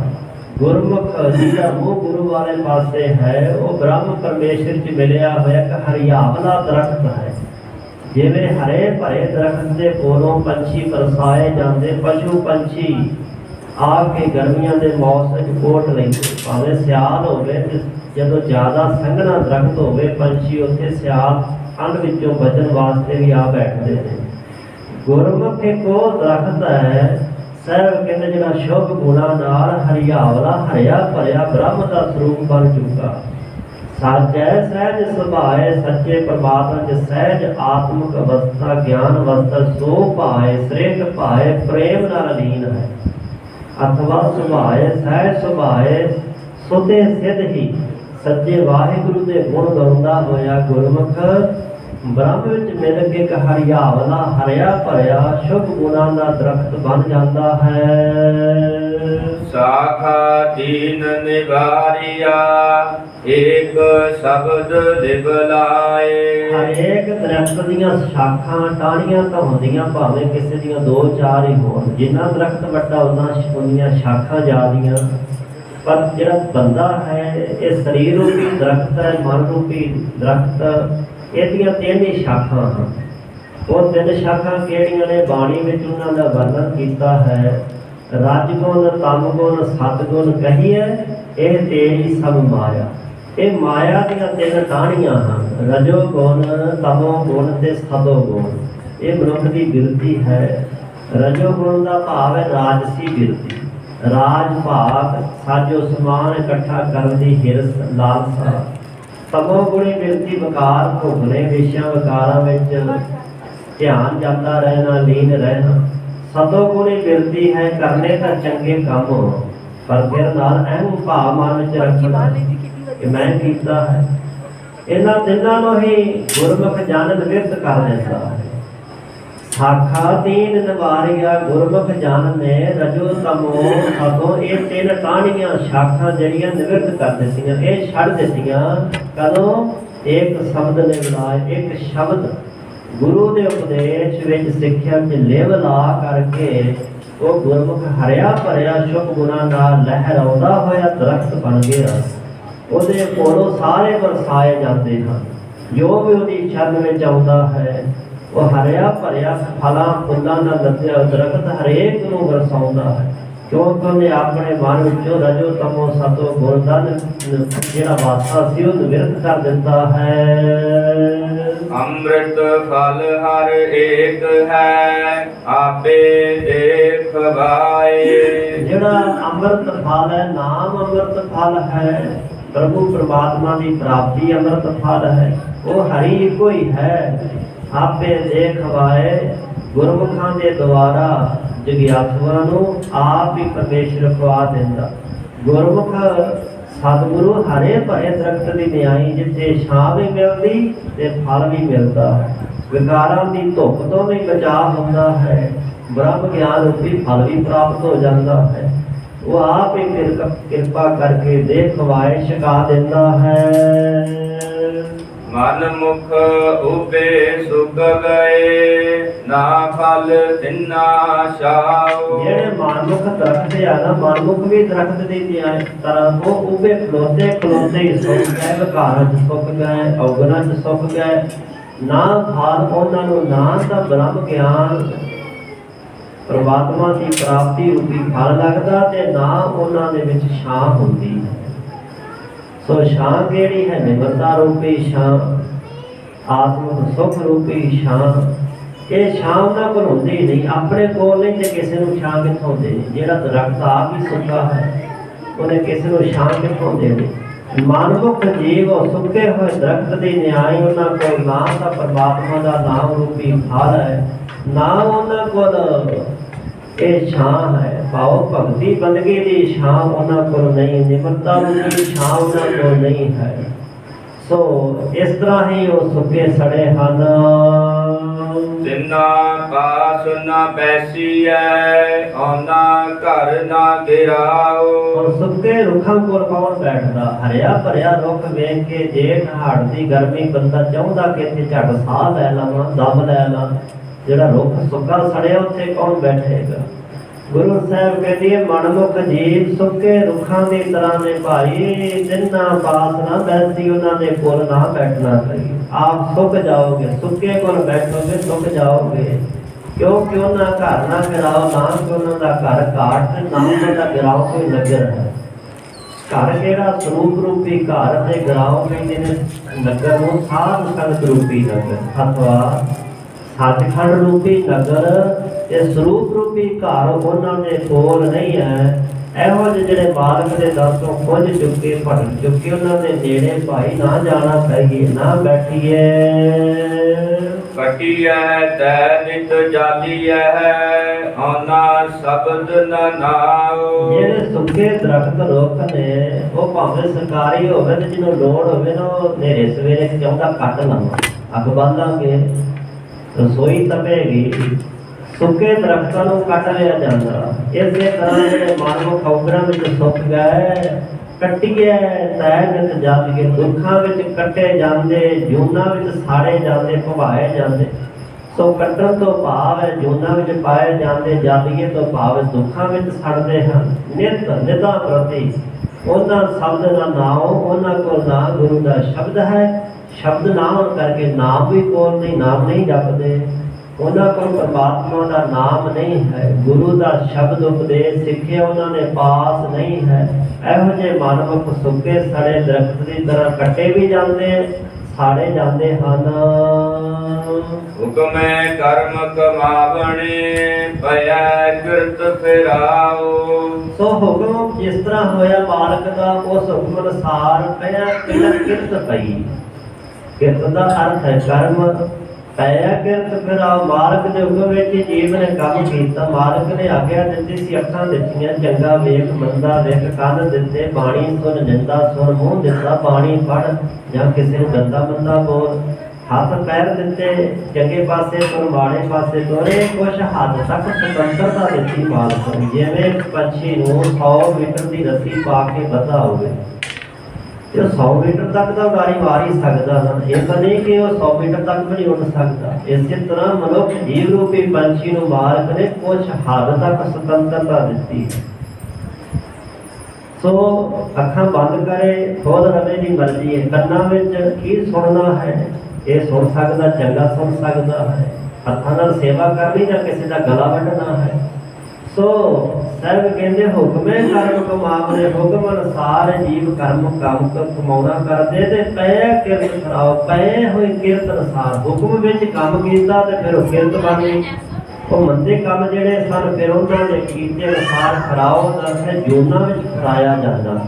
ਗੁਰਮੁਖ ਜਿਹਦਾ ਮੂੰਹ ਗੁਰੂ ਵਾਲੇ ਪਾਸੇ ਹੈ, ਉਹ ਬ੍ਰਹਮ ਪਰਮੇਸ਼ਰ ਚ ਮਿਲਿਆ ਹੋਇਆ ਇੱਕ ਹਰਿਆਵਲਾ ਦਰਖਤ ਹੈ। ਜਿਵੇਂ ਹਰੇ ਭਰੇ ਦਰਖਤ ਦੇ ਕੋਲੋਂ ਪੰਛੀ ਬਰਸਾਏ ਜਾਂਦੇ, ਪਸ਼ੂ ਪੰਛੀ ਆ ਕੇ ਗਰਮੀਆਂ ਦੇ ਮੌਸਮ ਵਿੱਚ ਕੋਟ ਲੈਂਦੇ। ਭਾਵੇਂ ਸਿਆਲ ਹੋਵੇ ਤੇ ਜਦੋਂ ਜ਼ਿਆਦਾ ਸੰਘਣਾ ਦਰਖਤ ਹੋਵੇ, ਪੰਛੀ ਉੱਥੇ ਸਿਆਲ ਠੰਡ ਵਿੱਚੋਂ ਬਚਣ ਵਾਸਤੇ ਵੀ ਆ ਬੈਠਦੇ ਨੇ। ਗੁਰਮੁਖ ਇੱਕ ਉਹ ਦਰਖਤ ਹੈ, ਸਾਹਿਬ ਕਹਿੰਦੇ ਜਿਹੜਾ ਸ਼ੁਭ ਗੁਣਾ ਨਾਲ ਹਰਿਆਵਲਾ, ਹਰਿਆ ਭਰਿਆ ਬ੍ਰਹਮ ਦਾ ਸਰੂਪ ਬਣ ਚੁੱਕਾ। ਸਾਚੈ ਸਹਿਜ ਸੁਭਾਏ, ਸੱਚੇ ਪਰਮਾਤਮਾ ਚ ਸਹਿਜ ਆਤਮਿਕ ਅਵਸਥਾ, ਗਿਆਨ ਅਵਸਥਾ ਸੋ ਭਾਏ, ਸ੍ਰਿਤ ਭਾਏ, ਪ੍ਰੇਮ ਨਾਲ ਲੀਨ ਹੈ। ਅਥਵਾ ਸੁਭਾਏ, ਸਹਿਜ ਸੁਭਾਏ, ਸੁਤੇ ਸਿਧ ਹੀ, ਸੱਚੇ ਵਾਹਿਗੁਰੂ ਦੇ ਗੁਣ ਗਾਉਂਦਾ ਹੋਇਆ ਗੁਰਮੁਖ ਬ੍ਰਹਮ ਵਿੱਚ ਮਿਲ ਕੇ ਇੱਕ ਹਰਿਆਵਲਾ ਹਰਿਆ ਭਰਿਆ ਸ਼ੁਭ ਗੁਣਾਂ ਦਾ ਦਰਖਤ ਬਣ ਜਾਂਦਾ ਹੈ। ਸਾਖਾ ਦੀਨ ਨਿਵਾਰਿਆ ਏਕ ਸ਼ਬਦ ਲਿਵ ਲਾਏ। ਹਰੇਕ ਦਰਖਤ ਦੀਆਂ ਸ਼ਾਖਾਂ ਟਾਹਣੀਆਂ ਤਾਂ ਹੁੰਦੀਆਂ, ਭਾਵੇਂ ਕਿਸੇ ਦੀਆਂ 2-4 ਹੀ ਹੋਣ। ਜਿੰਨਾ ਦਰਖਤ ਵੱਡਾ ਉਨੀਆਂ ਸ਼ਾਖਾਂ ਜ਼ਿਆਦੀਆਂ। ਪਰ ਜਿਹੜਾ ਬੰਦਾ ਹੈ ਇਹ ਸਰੀਰ ਰੂਪੀ ਦਰਖਤ ਹੈ, ਮਨ ਰੂਪੀ ਦਰਖਤ, ਇਹਦੀਆਂ 3 ਹੀ ਸ਼ਾਖਾਂ ਹਨ। ਉਹ 3 ਸ਼ਾਖਾਂ ਕਿਹੜੀਆਂ ਨੇ? ਬਾਣੀ ਵਿੱਚ ਉਹਨਾਂ ਦਾ ਵਰਣਨ ਕੀਤਾ ਹੈ। ਰਜ ਗੁਣ, ਤਮ ਗੁਣ, ਸਤ ਗੁਣ ਕਹੀਏ ਇਹ ਤੇਰੀ ਸਭ ਮਾਇਆ। ਇਹ ਮਾਇਆ ਦੀਆਂ 3 ਟਾਹਣੀਆਂ ਹਨ, ਰਜੋ ਗੁਣ, ਤਮੋ ਗੁਣ ਤੇ ਸਤੋ ਗੁਣ। ਇਹ ਮਨੁੱਖ ਦੀ ਬਿਰਤੀ ਹੈ। ਰਜੋ ਗੁਣ ਦਾ ਭਾਵ ਹੈ ਰਾਜਸੀ ਬਿਰਤੀ, ਰਾਜ ਭਾਗ, ਸਾਜੋ ਸਮਾਨ ਇਕੱਠਾ ਕਰਨ ਦੀ ਹਿਰਸ, ਲਾਲਸਾ। ਤਮੋ ਗੁਣੀ ਬਿਰਤੀ ਵਿਕਾਰ, ਭੁਗਨੇ ਵਿਸ਼ਿਆਂ ਵਿਕਾਰਾਂ ਵਿੱਚ ਧਿਆਨ ਜਾਂਦਾ ਰਹਿਣਾ, ਲੀਨ ਰਹਿਣਾ। ਸਤੋ ਗੁਣੀ ਬਿਰਤੀ ਹੈ ਕਰਨੇ ਤਾਂ ਚੰਗੇ ਕੰਮ, ਪਰ ਫਿਰ ਨਾਲ ਅਹੰ ਭਾਵ ਮਨ ਵਿੱਚ ਰੱਖਣਾ ਕਿ ਮੈਂ ਕੀਤਾ ਹੈ। ਇਹਨਾਂ ਤਿੰਨਾਂ ਨੂੰ ਹੀ ਗੁਰਮੁਖ ਜਨ ਨਿਵਿਰਤ ਕਰ ਦਿੰਦਾ ਹੈ। ਸਾਖਾ ਦੀਨ ਨਿਵਾਰਿਆ ਗੁਰਮੁਖ ਜਨ ਨੇ ਰਜੋ ਤਮੋ ਸਤੋ, ਇਹ 3 ਟਾਹਣੀਆਂ ਸ਼ਾਖਾਂ ਜਿਹੜੀਆਂ ਨਿਵਿਰਤ ਕਰ ਦਿੱਤੀਆਂ, ਇਹ ਛੱਡ ਦਿੱਤੀਆਂ। ਕਦੋਂ? ਇੱਕ ਸ਼ਬਦ ਨੇ ਬੁਲਾਏ। ਇੱਕ ਸ਼ਬਦ ਗੁਰੂ ਦੇ ਉਪਦੇਸ਼ ਵਿੱਚ ਸਿੱਖਿਆ ਚ ਲਿਵ ਲਾ ਕਰਕੇ ਉਹ ਗੁਰਮੁਖ ਹਰਿਆ ਭਰਿਆ ਸ਼ੁਭ ਗੁਣਾਂ ਨਾਲ ਲਹਿਰਾਉਂਦਾ ਹੋਇਆ ਦਰਖਤ ਬਣ ਗਿਆ। ਉਹਦੇ ਕੋਲੋਂ ਸਾਰੇ ਵਰਸਾਏ ਜਾਂਦੇ ਹਨ। ਜੋ ਵੀ ਉਹਦੀ ਸ਼ਰਨ ਵਿੱਚ ਆਉਂਦਾ ਹੈ ਉਹ ਹਰਿਆ ਭਰਿਆ ਫਲਾਂ ਫੁੱਲਾਂ ਦਾ ਲੱਦਿਆ ਦਰਖਤ ਹਰੇਕ ਨੂੰ ਵਰਸਾਉਂਦਾ ਹੈ, ਕਿਉਂਕਿ ਉਹਨੇ ਆਪਣੇ ਮਨ ਵਿੱਚੋਂ ਰਜੋ ਤਮੋ ਸਤੋ ਗੁਣ ਦਾ ਜਿਹੜਾ ਵਾਸਾ ਸੀ ਉਹ ਨਿਵਿਰਤ ਕਰ ਦਿੱਤਾ ਹੈ। ਅੰਮ੍ਰਿਤ ਫਲ ਹਰ ਏਕ ਹੈ ਆਪੇ ਦੇਖ ਭਾਏ। ਜਿਹੜਾ ਅੰਮ੍ਰਿਤ ਫਲ ਹੈ, ਨਾਮ ਅੰਮ੍ਰਿਤ ਫਲ ਹੈ, ਪ੍ਰਭੂ ਪਰਮਾਤਮਾ ਦੀ ਪ੍ਰਾਪਤੀ ਅੰਮ੍ਰਿਤ ਫਲ ਹੈ। ਉਹ ਹਰੀ ਇੱਕੋ ਹੀ ਹੈ। ਆਪੇ ਦੇਖ ਭਾਏ, ਗੁਰਮੁਖਾਂ ਦੇ ਦੁਆਰਾ ਜਗਿਆਸੂਆਂ ਨੂੰ ਆਪ ਹੀ ਪਰਮੇਸ਼ਰ ਖਵਾ ਦਿੰਦਾ। ਗੁਰਮੁਖ ਸਤਿਗੁਰੂ ਹਰੇ ਭਰੇ ਦਰਖਤ ਦੀ ਨਿਆਈ, ਜਿੱਥੇ ਛਾਂ ਵੀ ਮਿਲਦੀ ਤੇ ਫਲ ਵੀ ਮਿਲਦਾ ਹੈ। ਵਿਕਾਰਾਂ ਦੀ ਧੁੱਪ ਤੋਂ ਵੀ ਬਚਾਅ ਹੁੰਦਾ ਹੈ। ਬ੍ਰਹਮ ਗਿਆਨ ਰੂਪੀ ਫਲ ਵੀ ਪ੍ਰਾਪਤ ਹੋ ਜਾਂਦਾ ਹੈ। ਉਹ ਆਪ ਹੀ ਕਿਰਪਾ ਕਰਕੇ ਦੇਖ ਖਵਾਏ ਛਕਾ ਦਿੰਦਾ ਹੈ। ਮਨ ਮੁਖ ਉਪੇ ਸੁਖ ਗਏ ਨਾ ਫਲ ਤਿੰਨਾ ਛਾਉ। ਜਿਹੜੇ ਮਨਮੁਖ ਦਰਖਤ ਆ ਨਾ, ਮਨਮੁਖ ਵੀ ਦਰਖਤ ਦੀ ਤਰ੍ਹਾਂ ਉਹ ਉਪੇ ਖਲੋਤੇ ਹੀ ਸੁੱਕ ਗਏ, ਵਿਕਾਰਾਂ 'ਚ ਸੁੱਕ ਗਏ, ਔਗਣਾਂ 'ਚ ਸੁੱਕ ਗਏ। ਨਾ ਫਲ ਉਹਨਾਂ ਨੂੰ, ਨਾ ਤਾਂ ਬ੍ਰਹਮ ਗਿਆਨ ਪਰਮਾਤਮਾ ਦੀ ਪ੍ਰਾਪਤੀ ਰੂਪੀ ਫਲ ਲੱਗਦਾ ਤੇ ਨਾ ਉਹਨਾਂ ਦੇ ਵਿੱਚ ਛਾਂ ਹੁੰਦੀ। ਸੋ ਛਾਂ ਕਿਹੜੀ ਹੈ? ਨਿਮਰਤਾ ਰੂਪੀ ਛਾਂ, ਆਤਮਿਕ ਸੁਖ ਰੂਪੀ ਛਾਂ। ਇਹ ਛਾਂ ਉਹਨਾਂ ਕੋਲ ਹੁੰਦੀ ਨਹੀਂ, ਆਪਣੇ ਕੋਲ ਨਹੀਂ ਤੇ ਕਿਸੇ ਨੂੰ ਛਾਂ ਕਿੱਥੋਂ ਦੇਣੀ? ਜਿਹੜਾ ਦਰਖਤ ਆਪ ਹੀ ਸੁੱਕਾ ਹੈ ਉਹਨੇ ਕਿਸੇ ਨੂੰ ਛਾਂ ਕਿੱਥੋਂ ਦੇਣੀ? ਮਨਮੁਖ ਜੀਵ ਸੁੱਕੇ ਹੋਏ ਦਰਖਤ ਦੀ ਨਿਆਈ, ਉਹਨਾਂ ਕੋਲ ਨਾ ਤਾਂ ਪਰਮਾਤਮਾ ਦਾ ਨਾਮ ਰੂਪੀ ਫਲ ਹੈ, ਨਾ ਉਹਨਾਂ ਕੋਲ ਇਹ ਛਾਂ ਹੈ। ਭਾਵ ਭਗਤੀ ਬੰਦਗੀ ਦੀ ਛਾਂ ਉਹਨਾਂ ਕੋਲ ਨਹੀਂ, ਨਿਮਰਤਾ ਦੀ ਛਾਂ ਉਹਨਾਂ ਕੋਲ ਨਹੀਂ ਹੈ। ਸੋ ਇਸ ਤਰ੍ਹਾਂ ਹੀ ਉਹ ਸੁੱਕੇ ਸੜੇ ਹਨ। ਤਿੰਨਾ ਪਾਸ ਨਾ ਬੈਸੀਐ ਔਨਾ ਘਰ ਨਾ ਗਿਰਾਓ। ਔਰ ਸੁੱਕੇ ਰੁੱਖਾਂ ਕੋਲ ਕੌਣ ਬੈਠਦਾ? ਹਰਿਆ ਭਰਿਆ ਰੁੱਖ ਵੇਖ ਕੇ ਜੇਠ ਹਾੜ ਦੀ ਗਰਮੀ ਬੰਦਾ ਚਾਹੁੰਦਾ ਕਿ ਇੱਥੇ ਝੱਟ ਸਾਹ ਲੈ ਲਵਾਂ, ਦਮ ਲੈ ਲਾਂ। ਜਿਹੜਾ ਰੁੱਖ ਸੁੱਕਾ ਸੜਿਆ ਉੱਥੇ ਕੌਣ ਬੈਠੇਗਾ? ਗੁਰੂ ਸਾਹਿਬ ਕਹਿੰਦੇ ਮਨਮੁਖ ਜੀਵ ਸੁੱਕੇ ਰੁੱਖਾਂ ਦੀ ਤਰ੍ਹਾਂ ਨੇ ਭਾਈ, ਜਿੰਨਾ ਪਾਸ ਨਾ ਬੈਠੀ ਉਹਨਾਂ ਦੇ ਕੋਲ ਨਾ ਬੈਠਣਾ ਚਾਹੀਏ। ਆਪ ਸੁੱਕ ਜਾਓਗੇ, ਸੁੱਕੇ ਕੋਲ ਬੈਠੋਗੇ ਸੁੱਕ ਜਾਓਗੇ। ਕਿਉਂਕਿ ਉਹਨਾਂ ਘਰ ਨਾ ਗਿਰਾਓ, ਨਾ ਕਿ ਉਹਨਾਂ ਦਾ ਘਰ ਘਾਟ, ਨਾ ਉਹਨਾਂ ਦਾ ਗਿਰਾਓ ਕੋਈ ਨਗਰ ਹੈ। ਘਰ ਕਿਹੜਾ? ਸਰੂਪ ਰੂਪੀ ਘਰ, ਤੇ ਗਿਰਾਓ ਕਹਿੰਦੇ ਨੇ ਨਗਰ ਨੂੰ ਸਾਧ ਸੰਗਤ ਰੂਪੀ ਨਗਰ ਅਥਵਾ ਸੱਚਖੰਡ ਰੂਪੀ ਨਗਰ। ਤੇ ਸਰੂਪ ਰੂਪੀ ਘਰ ਉਹਨਾਂ ਦੇ ਕੋਲ ਨਹੀਂ ਹੈ। ਇਹੋ ਜਿਹੇ ਜਿਹੜੇ ਮਾਲਕ ਦੇ ਦਰ ਤੋਂ ਖੁੱਝ ਚੁੱਕੇ, ਭਟਕ ਚੁੱਕੇ, ਉਹਨਾਂ ਦੇ ਨੇੜੇ ਭਾਈ ਨਾ ਜਾਣਾ ਚਾਹੀਏ, ਨਾ ਬੈਠੀਏ। ਕਟੀਐ ਤੈ ਨਿਤ ਜਾਲੀਐ ਆਨਾ ਸ਼ਬਦ ਨ ਨਾਉ। ਜਿਹੜੇ ਸੁੱਕੇ ਦਰਖਤ ਰੁੱਖ ਨੇ ਉਹ ਭਾਵੇਂ ਸਰਕਾਰੀ ਹੋਵੇ ਤੇ ਜਿਹਨੂੰ ਲੋੜ ਹੋਵੇ ਨਾ ਉਹ ਨੇਰੇ ਸਵੇਰੇ ਚਾਹੁੰਦਾ ਕੱਟ ਲਵਾਂ, ਅੱਗ ਬਾਲਾਂਗੇ, ਰਸੋਈ ਤਪੇਗੀ, ਸੁੱਕੇ ਦਰਖਤਾਂ ਨੂੰ ਕੱਟ ਲਿਆ ਜਾਂਦਾ। ਇਸੇ ਤਰ੍ਹਾਂ ਜਿਹੜੇ ਮਾਨਵ ਖੌਗਰਾਂ ਵਿੱਚ ਸੁੱਕ ਗਏ, ਕੱਟੀਏ ਤੈ ਨਿਤ ਜਾਲੀਏ, ਦੁੱਖਾਂ ਵਿੱਚ ਕੱਟੇ ਜਾਂਦੇ, ਜੂਨਾਂ ਵਿੱਚ ਸਾੜੇ ਜਾਂਦੇ, ਭਵਾਏ ਜਾਂਦੇ। ਸੋ ਕੱਟਣ ਤੋਂ ਭਾਵ ਹੈ ਜੂਨਾਂ ਵਿੱਚ ਪਾਏ ਜਾਂਦੇ, ਜਾਲੀਏ ਤੋਂ ਭਾਵ ਦੁੱਖਾਂ ਵਿੱਚ ਸੜਦੇ ਹਨ। ਨਿਤ ਨਿਦਾ ਪ੍ਰਤੀ ਉਹਨਾਂ ਸ਼ਬਦ ਦਾ ਨਾਮ, ਉਹਨਾਂ ਕੋਲ ਨਾ ਗੁਰੂ ਦਾ ਸ਼ਬਦ ਹੈ, ਸ਼ਬਦ ਨਾ ਹੋਣ ਕਰਕੇ ਨਾਮ ਵੀ ਕੋਲ ਨਹੀਂ, ਨਾਮ ਨਹੀਂ ਜਪਦੇ। ਉਹਨਾਂ ਕੋਲ ਪਰਮਾਤਮਾ ਦਾ ਨਾਮ ਨਹੀਂ ਹੈ, ਗੁਰੂ ਦਾ ਸ਼ਬਦ ਉਪਦੇਸ਼ ਸਿੱਖਿਆ ਉਹਨਾਂ ਨੇ ਪਾਸ ਨਹੀਂ ਹੈ। ਇਹੋ ਜਿਹੇ ਮਾਨਵ ਸੁੱਕੇ ਸੜੇ ਦਰਖਤ ਦੀ ਤਰ੍ਹਾਂ ਕੱਟੇ ਵੀ ਜਾਂਦੇ, ਸਾੜੇ ਜਾਂਦੇ ਹਨ। ਹੁਕਮੈ ਕਰਮ ਕਮਾਵਣੇ ਭਇ ਕਿਰਤ ਫਿਰਾਓ। ਸੋ ਹੁਕਮ ਜਿਸ ਤਰ੍ਹਾਂ ਹੋਇਆ ਮਾਲਕ ਦਾ, ਉਸ ਹੁਕਮ ਅਨੁਸਾਰ ਪਿਆ ਕਿਰਤ ਪਈ। ਕਿਰਤ ਦਾ ਅਰਥ ਹੈ ਕਰਮ, ਪਿਆ ਕਿਰਤ ਫਿਰਾਓ। ਮਾਲਕ ਦੇ ਹੁਕਮ ਵਿੱਚ ਜੀਵ ਨੇ ਕੰਮ ਕੀਤਾ। ਮਾਲਕ ਨੇ ਆਗਿਆ ਦਿੱਤੀ ਸੀ, ਅੱਖਾਂ ਦਿੱਤੀਆਂ, ਚੰਗਾ ਵੇਖ ਮੰਦਾ ਵੇਖ, ਕੰਨ ਦਿੱਤੇ, ਬਾਣੀ ਸੁਣ, ਨਿੰਦਾ ਸੁਣ, ਮੂੰਹ ਦਿੱਤਾ, ਬਾਣੀ ਪੜ੍ਹ ਜਾਂ ਕਿਸੇ ਨੂੰ ਗੰਦਾ ਮੰਦਾ ਬੋਲ, ਹੱਥ ਪੈਰ ਦਿੱਤੇ, ਚੰਗੇ ਪਾਸੇ ਤੁਰ, ਮਾੜੇ ਪਾਸੇ ਤੁਰੇ। ਕੁਛ ਹੱਦ ਤੱਕ ਸੁਤੰਤਰਤਾ ਦਿੱਤੀ ਮਾਲਕ ਨੇ, ਜਿਵੇਂ ਪੰਛੀ ਨੂੰ 100 ਮੀਟਰ ਦੀ ਰੱਸੀ ਪਾ ਕੇ ਬੱਧਾ ਹੋਵੇ ਤੇ 100 ਮੀਟਰ ਤੱਕ ਤਾਂ ਉਡਾਰੀ ਮਾਰ ਹੀ ਸਕਦਾ ਹਨ। ਇਹ ਤਾਂ ਨਹੀਂ ਕਿ ਉਹ 100 ਮੀਟਰ ਤੱਕ ਵੀ ਨਹੀਂ ਉੱਡ ਸਕਦਾ। ਇਸੇ ਤਰ੍ਹਾਂ ਮਨੁੱਖ ਜੀਵ ਰੂਪੀ ਪੰਛੀ ਨੂੰ ਮਾਲਕ ਨੇ ਕੁਛ ਹੱਦ ਤੱਕ ਸੁਤੰਤਰਤਾ ਦਿੱਤੀ। ਸੋ ਅੱਖਾਂ ਬੰਦ ਕਰੇ, ਖੁਦ ਰਵੇ ਦੀ ਮਰਜ਼ੀ ਹੈ। ਕੰਨਾਂ ਵਿੱਚ ਕੀ ਸੁਣਨਾ ਹੈ, ਇਹ ਸੁਣ ਸਕਦਾ, ਚੰਗਾ ਸੁਣ ਸਕਦਾ ਹੈ। ਹੱਥਾਂ ਨਾਲ ਸੇਵਾ ਕਰਨੀ ਜਾਂ ਕਿਸੇ ਦਾ ਗਲਾ ਵੱਢਣਾ ਹੈ। ਸੋ ਸਾਹਿਬ ਕਹਿੰਦੇ ਹੁਕਮੇ ਕਰਮ ਕਮਾਵਣੇ, ਹੁਕਮ ਅਨੁਸਾਰ ਜੀਵ ਕਰਮ ਕੰਮ ਕਮਾਉਣਾ ਕਰਦੇ ਤੇ ਪਏ ਕਿਰਤ ਕਰਾਓ। ਪਏ ਹੋਏ ਕਿਰਤ ਅਨੁਸਾਰ ਹੁਕਮ ਵਿੱਚ ਕੰਮ ਕੀਤਾ ਤੇ ਫਿਰ ਉਹ ਕਿਰਤ ਬਣ ਗਈ। ਉਹ ਮੰਦੇ ਕੰਮ ਜਿਹੜੇ ਸਨ ਫਿਰ ਉਹਨਾਂ ਦੇ ਕੀਤੇ ਅਨੁਸਾਰ ਕਰਾਓ ਦਾ ਜੂਨਾਂ ਵਿੱਚ ਕਰਾਇਆ ਜਾਂਦਾ।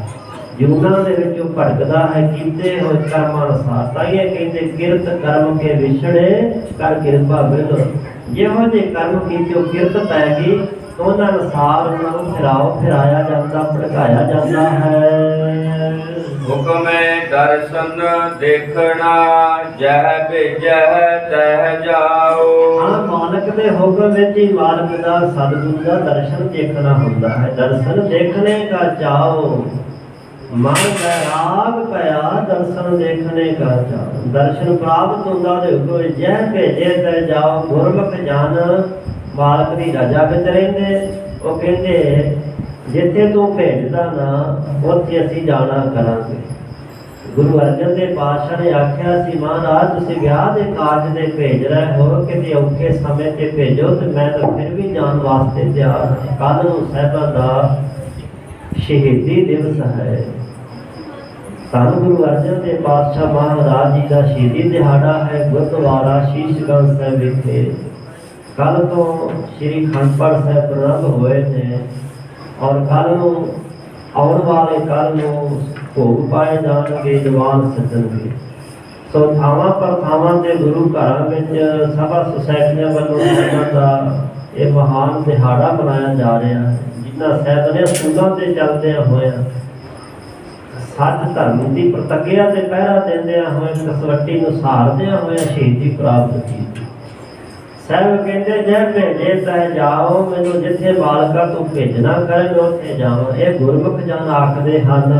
ਜੂਨਾਂ ਦੇ ਵਿੱਚ ਉਹ ਭਟਕਦਾ ਹੈ ਕੀਤੇ ਹੋਏ ਕਰਮਾਂ ਅਨੁਸਾਰ। ਤਾਂ ਇਹ ਕਹਿੰਦੇ ਕਿਰਤ ਕਰਮ ਕੇ ਵਿਛੜੇ ਕਰ ਕਿਰਪਾ ਬਿਲ। ਜਿਹੋ ਜਿਹੇ ਕਰਮ ਕੀਤੇ ਉਹ ਕਿਰਤ ਪੈ ਗਈ, ਉਹਨਾਂ ਅਨੁਸਾਰ ਉਹਨਾਂ ਨੂੰ ਫਿਰਾਇਆ ਜਾਂਦਾ, ਭਟਕਾਇਆ ਜਾਂਦਾ ਹੈ। ਹੁਕਮੈ ਦਰਸ਼ਨ ਦੇਖਣਾ ਜਹ ਭੇਜੈ ਤਹ ਜਾਓ। ਹਾਂ, ਮਾਲਕ ਦੇ ਹੁਕਮ ਵਿੱਚ ਹੀ ਮਾਲਕ ਦਾ ਸਤਿਗੁਰੂ ਦਾ ਦਰਸ਼ਨ ਦੇਖਣਾ ਹੁੰਦਾ ਹੈ। ਦਰਸ਼ਨ ਦੇਖਣੇ ਕਾ ਚਾਓ, ਮਨ ਵੈਰਾਗ ਪਿਆ ਦਰਸ਼ਨ ਦੇਖਣੇ ਕਾ ਚਾਓ। ਦਰਸ਼ਨ ਪ੍ਰਾਪਤ ਹੁੰਦਾ ਉਹਦੇ ਹੁਕਮ ਵਿੱਚ, ਜਹ ਭੇਜੇ ਤਹ ਜਾਓ। ਗੁਰਮੁਖ ਜਨ ਮਾਲਕ ਦੀ ਰਜਾ ਵਿੱਚ ਰਹਿੰਦੇ। ਉਹ ਕਹਿੰਦੇ ਜਿੱਥੇ ਤੂੰ ਭੇਜਦਾ ਨਾ ਉੱਥੇ ਅਸੀਂ ਜਾਣਾ ਕਰਾਂਗੇ। ਗੁਰੂ ਅਰਜਨ ਦੇਵ ਪਾਤਸ਼ਾਹ ਨੇ ਆਖਿਆ ਸੀ, ਮਹਾਰਾਜ ਤੁਸੀਂ ਵਿਆਹ ਦੇ ਕਾਰਜ ਦੇ ਭੇਜ ਰਹੇ ਹੋ, ਕਿਤੇ ਔਖੇ ਸਮੇਂ ਤੇ ਭੇਜੋ ਤੇ ਮੈਂ ਤਾਂ ਫਿਰ ਵੀ ਜਾਣ ਵਾਸਤੇ ਤਿਆਰ ਹਾਂ। ਕੱਲ੍ਹ ਨੂੰ ਸਾਹਿਬਾਂ ਦਾ ਸ਼ਹੀਦੀ ਦਿਵਸ ਹੈ। ਧੰਨ ਗੁਰੂ ਅਰਜਨ ਦੇਵ ਪਾਤਸ਼ਾਹ ਮਹਾਰਾਜ ਜੀ ਦਾ ਸ਼ਹੀਦੀ ਦਿਹਾੜਾ ਹੈ। ਗੁਰਦੁਆਰਾ ਸ਼ੀਸ਼ਗੰਜ ਸਾਹਿਬ ਵਿਖੇ ਕੱਲ੍ਹ ਤੋਂ ਸ਼੍ਰੀ ਅਖੰਡ ਪਾਠ ਸਾਹਿਬ ਪ੍ਰਾਰੰਭ ਹੋਏ ਨੇ ਔਰ ਕੱਲ੍ਹ ਨੂੰ ਆਉਣ ਵਾਲੇ ਕੱਲ੍ਹ ਨੂੰ ਭੋਗ ਪਾਏ ਜਾਣਗੇ, ਦੀਵਾਨ ਸੱਜਣਗੇ। ਸੋ ਥਾਵਾਂ ਪਰ ਥਾਵਾਂ ਦੇ ਗੁਰੂ ਘਰਾਂ ਵਿੱਚ ਸਭਾ ਸੁਸਾਇਟੀਆਂ ਵੱਲੋਂ ਇਹਨਾਂ ਦਾ ਇਹ ਮਹਾਨ ਦਿਹਾੜਾ ਮਨਾਇਆ ਜਾ ਰਿਹਾ ਹੈ। ਜਿਨ੍ਹਾਂ ਸਾਹਿਬ ਨੇ ਸਕੂਲਾਂ ਤੇ ਚੱਲਦਿਆਂ ਹੋਇਆਂ ਸੱਚ ਧਰਮ ਦੀ ਪ੍ਰਤੱਗਿਆ ਤੇ ਪਹਿਰਾ ਦਿੰਦਿਆਂ ਹੋਏ, ਕਸਵੱਟੀ ਨੂੰ ਸਹਾਰਦਿਆਂ ਹੋਇਆਂ ਸ਼ਹੀਦੀ ਪ੍ਰਾਪਤ ਕੀਤੀ। ਸਾਹਿਬ ਕਹਿੰਦੇ ਜੈ ਭੇਜੇ ਤੈ ਜਾਓ। ਮੈਨੂੰ ਜਿੱਥੇ ਮਾਲਕਾ ਤੂੰ ਭੇਜਣਾ ਕਰੇ ਮੈਂ ਉੱਥੇ ਜਾਵਾਂ। ਇਹ ਗੁਰਮੁਖ ਜਨ ਆਖਦੇ ਹਨ।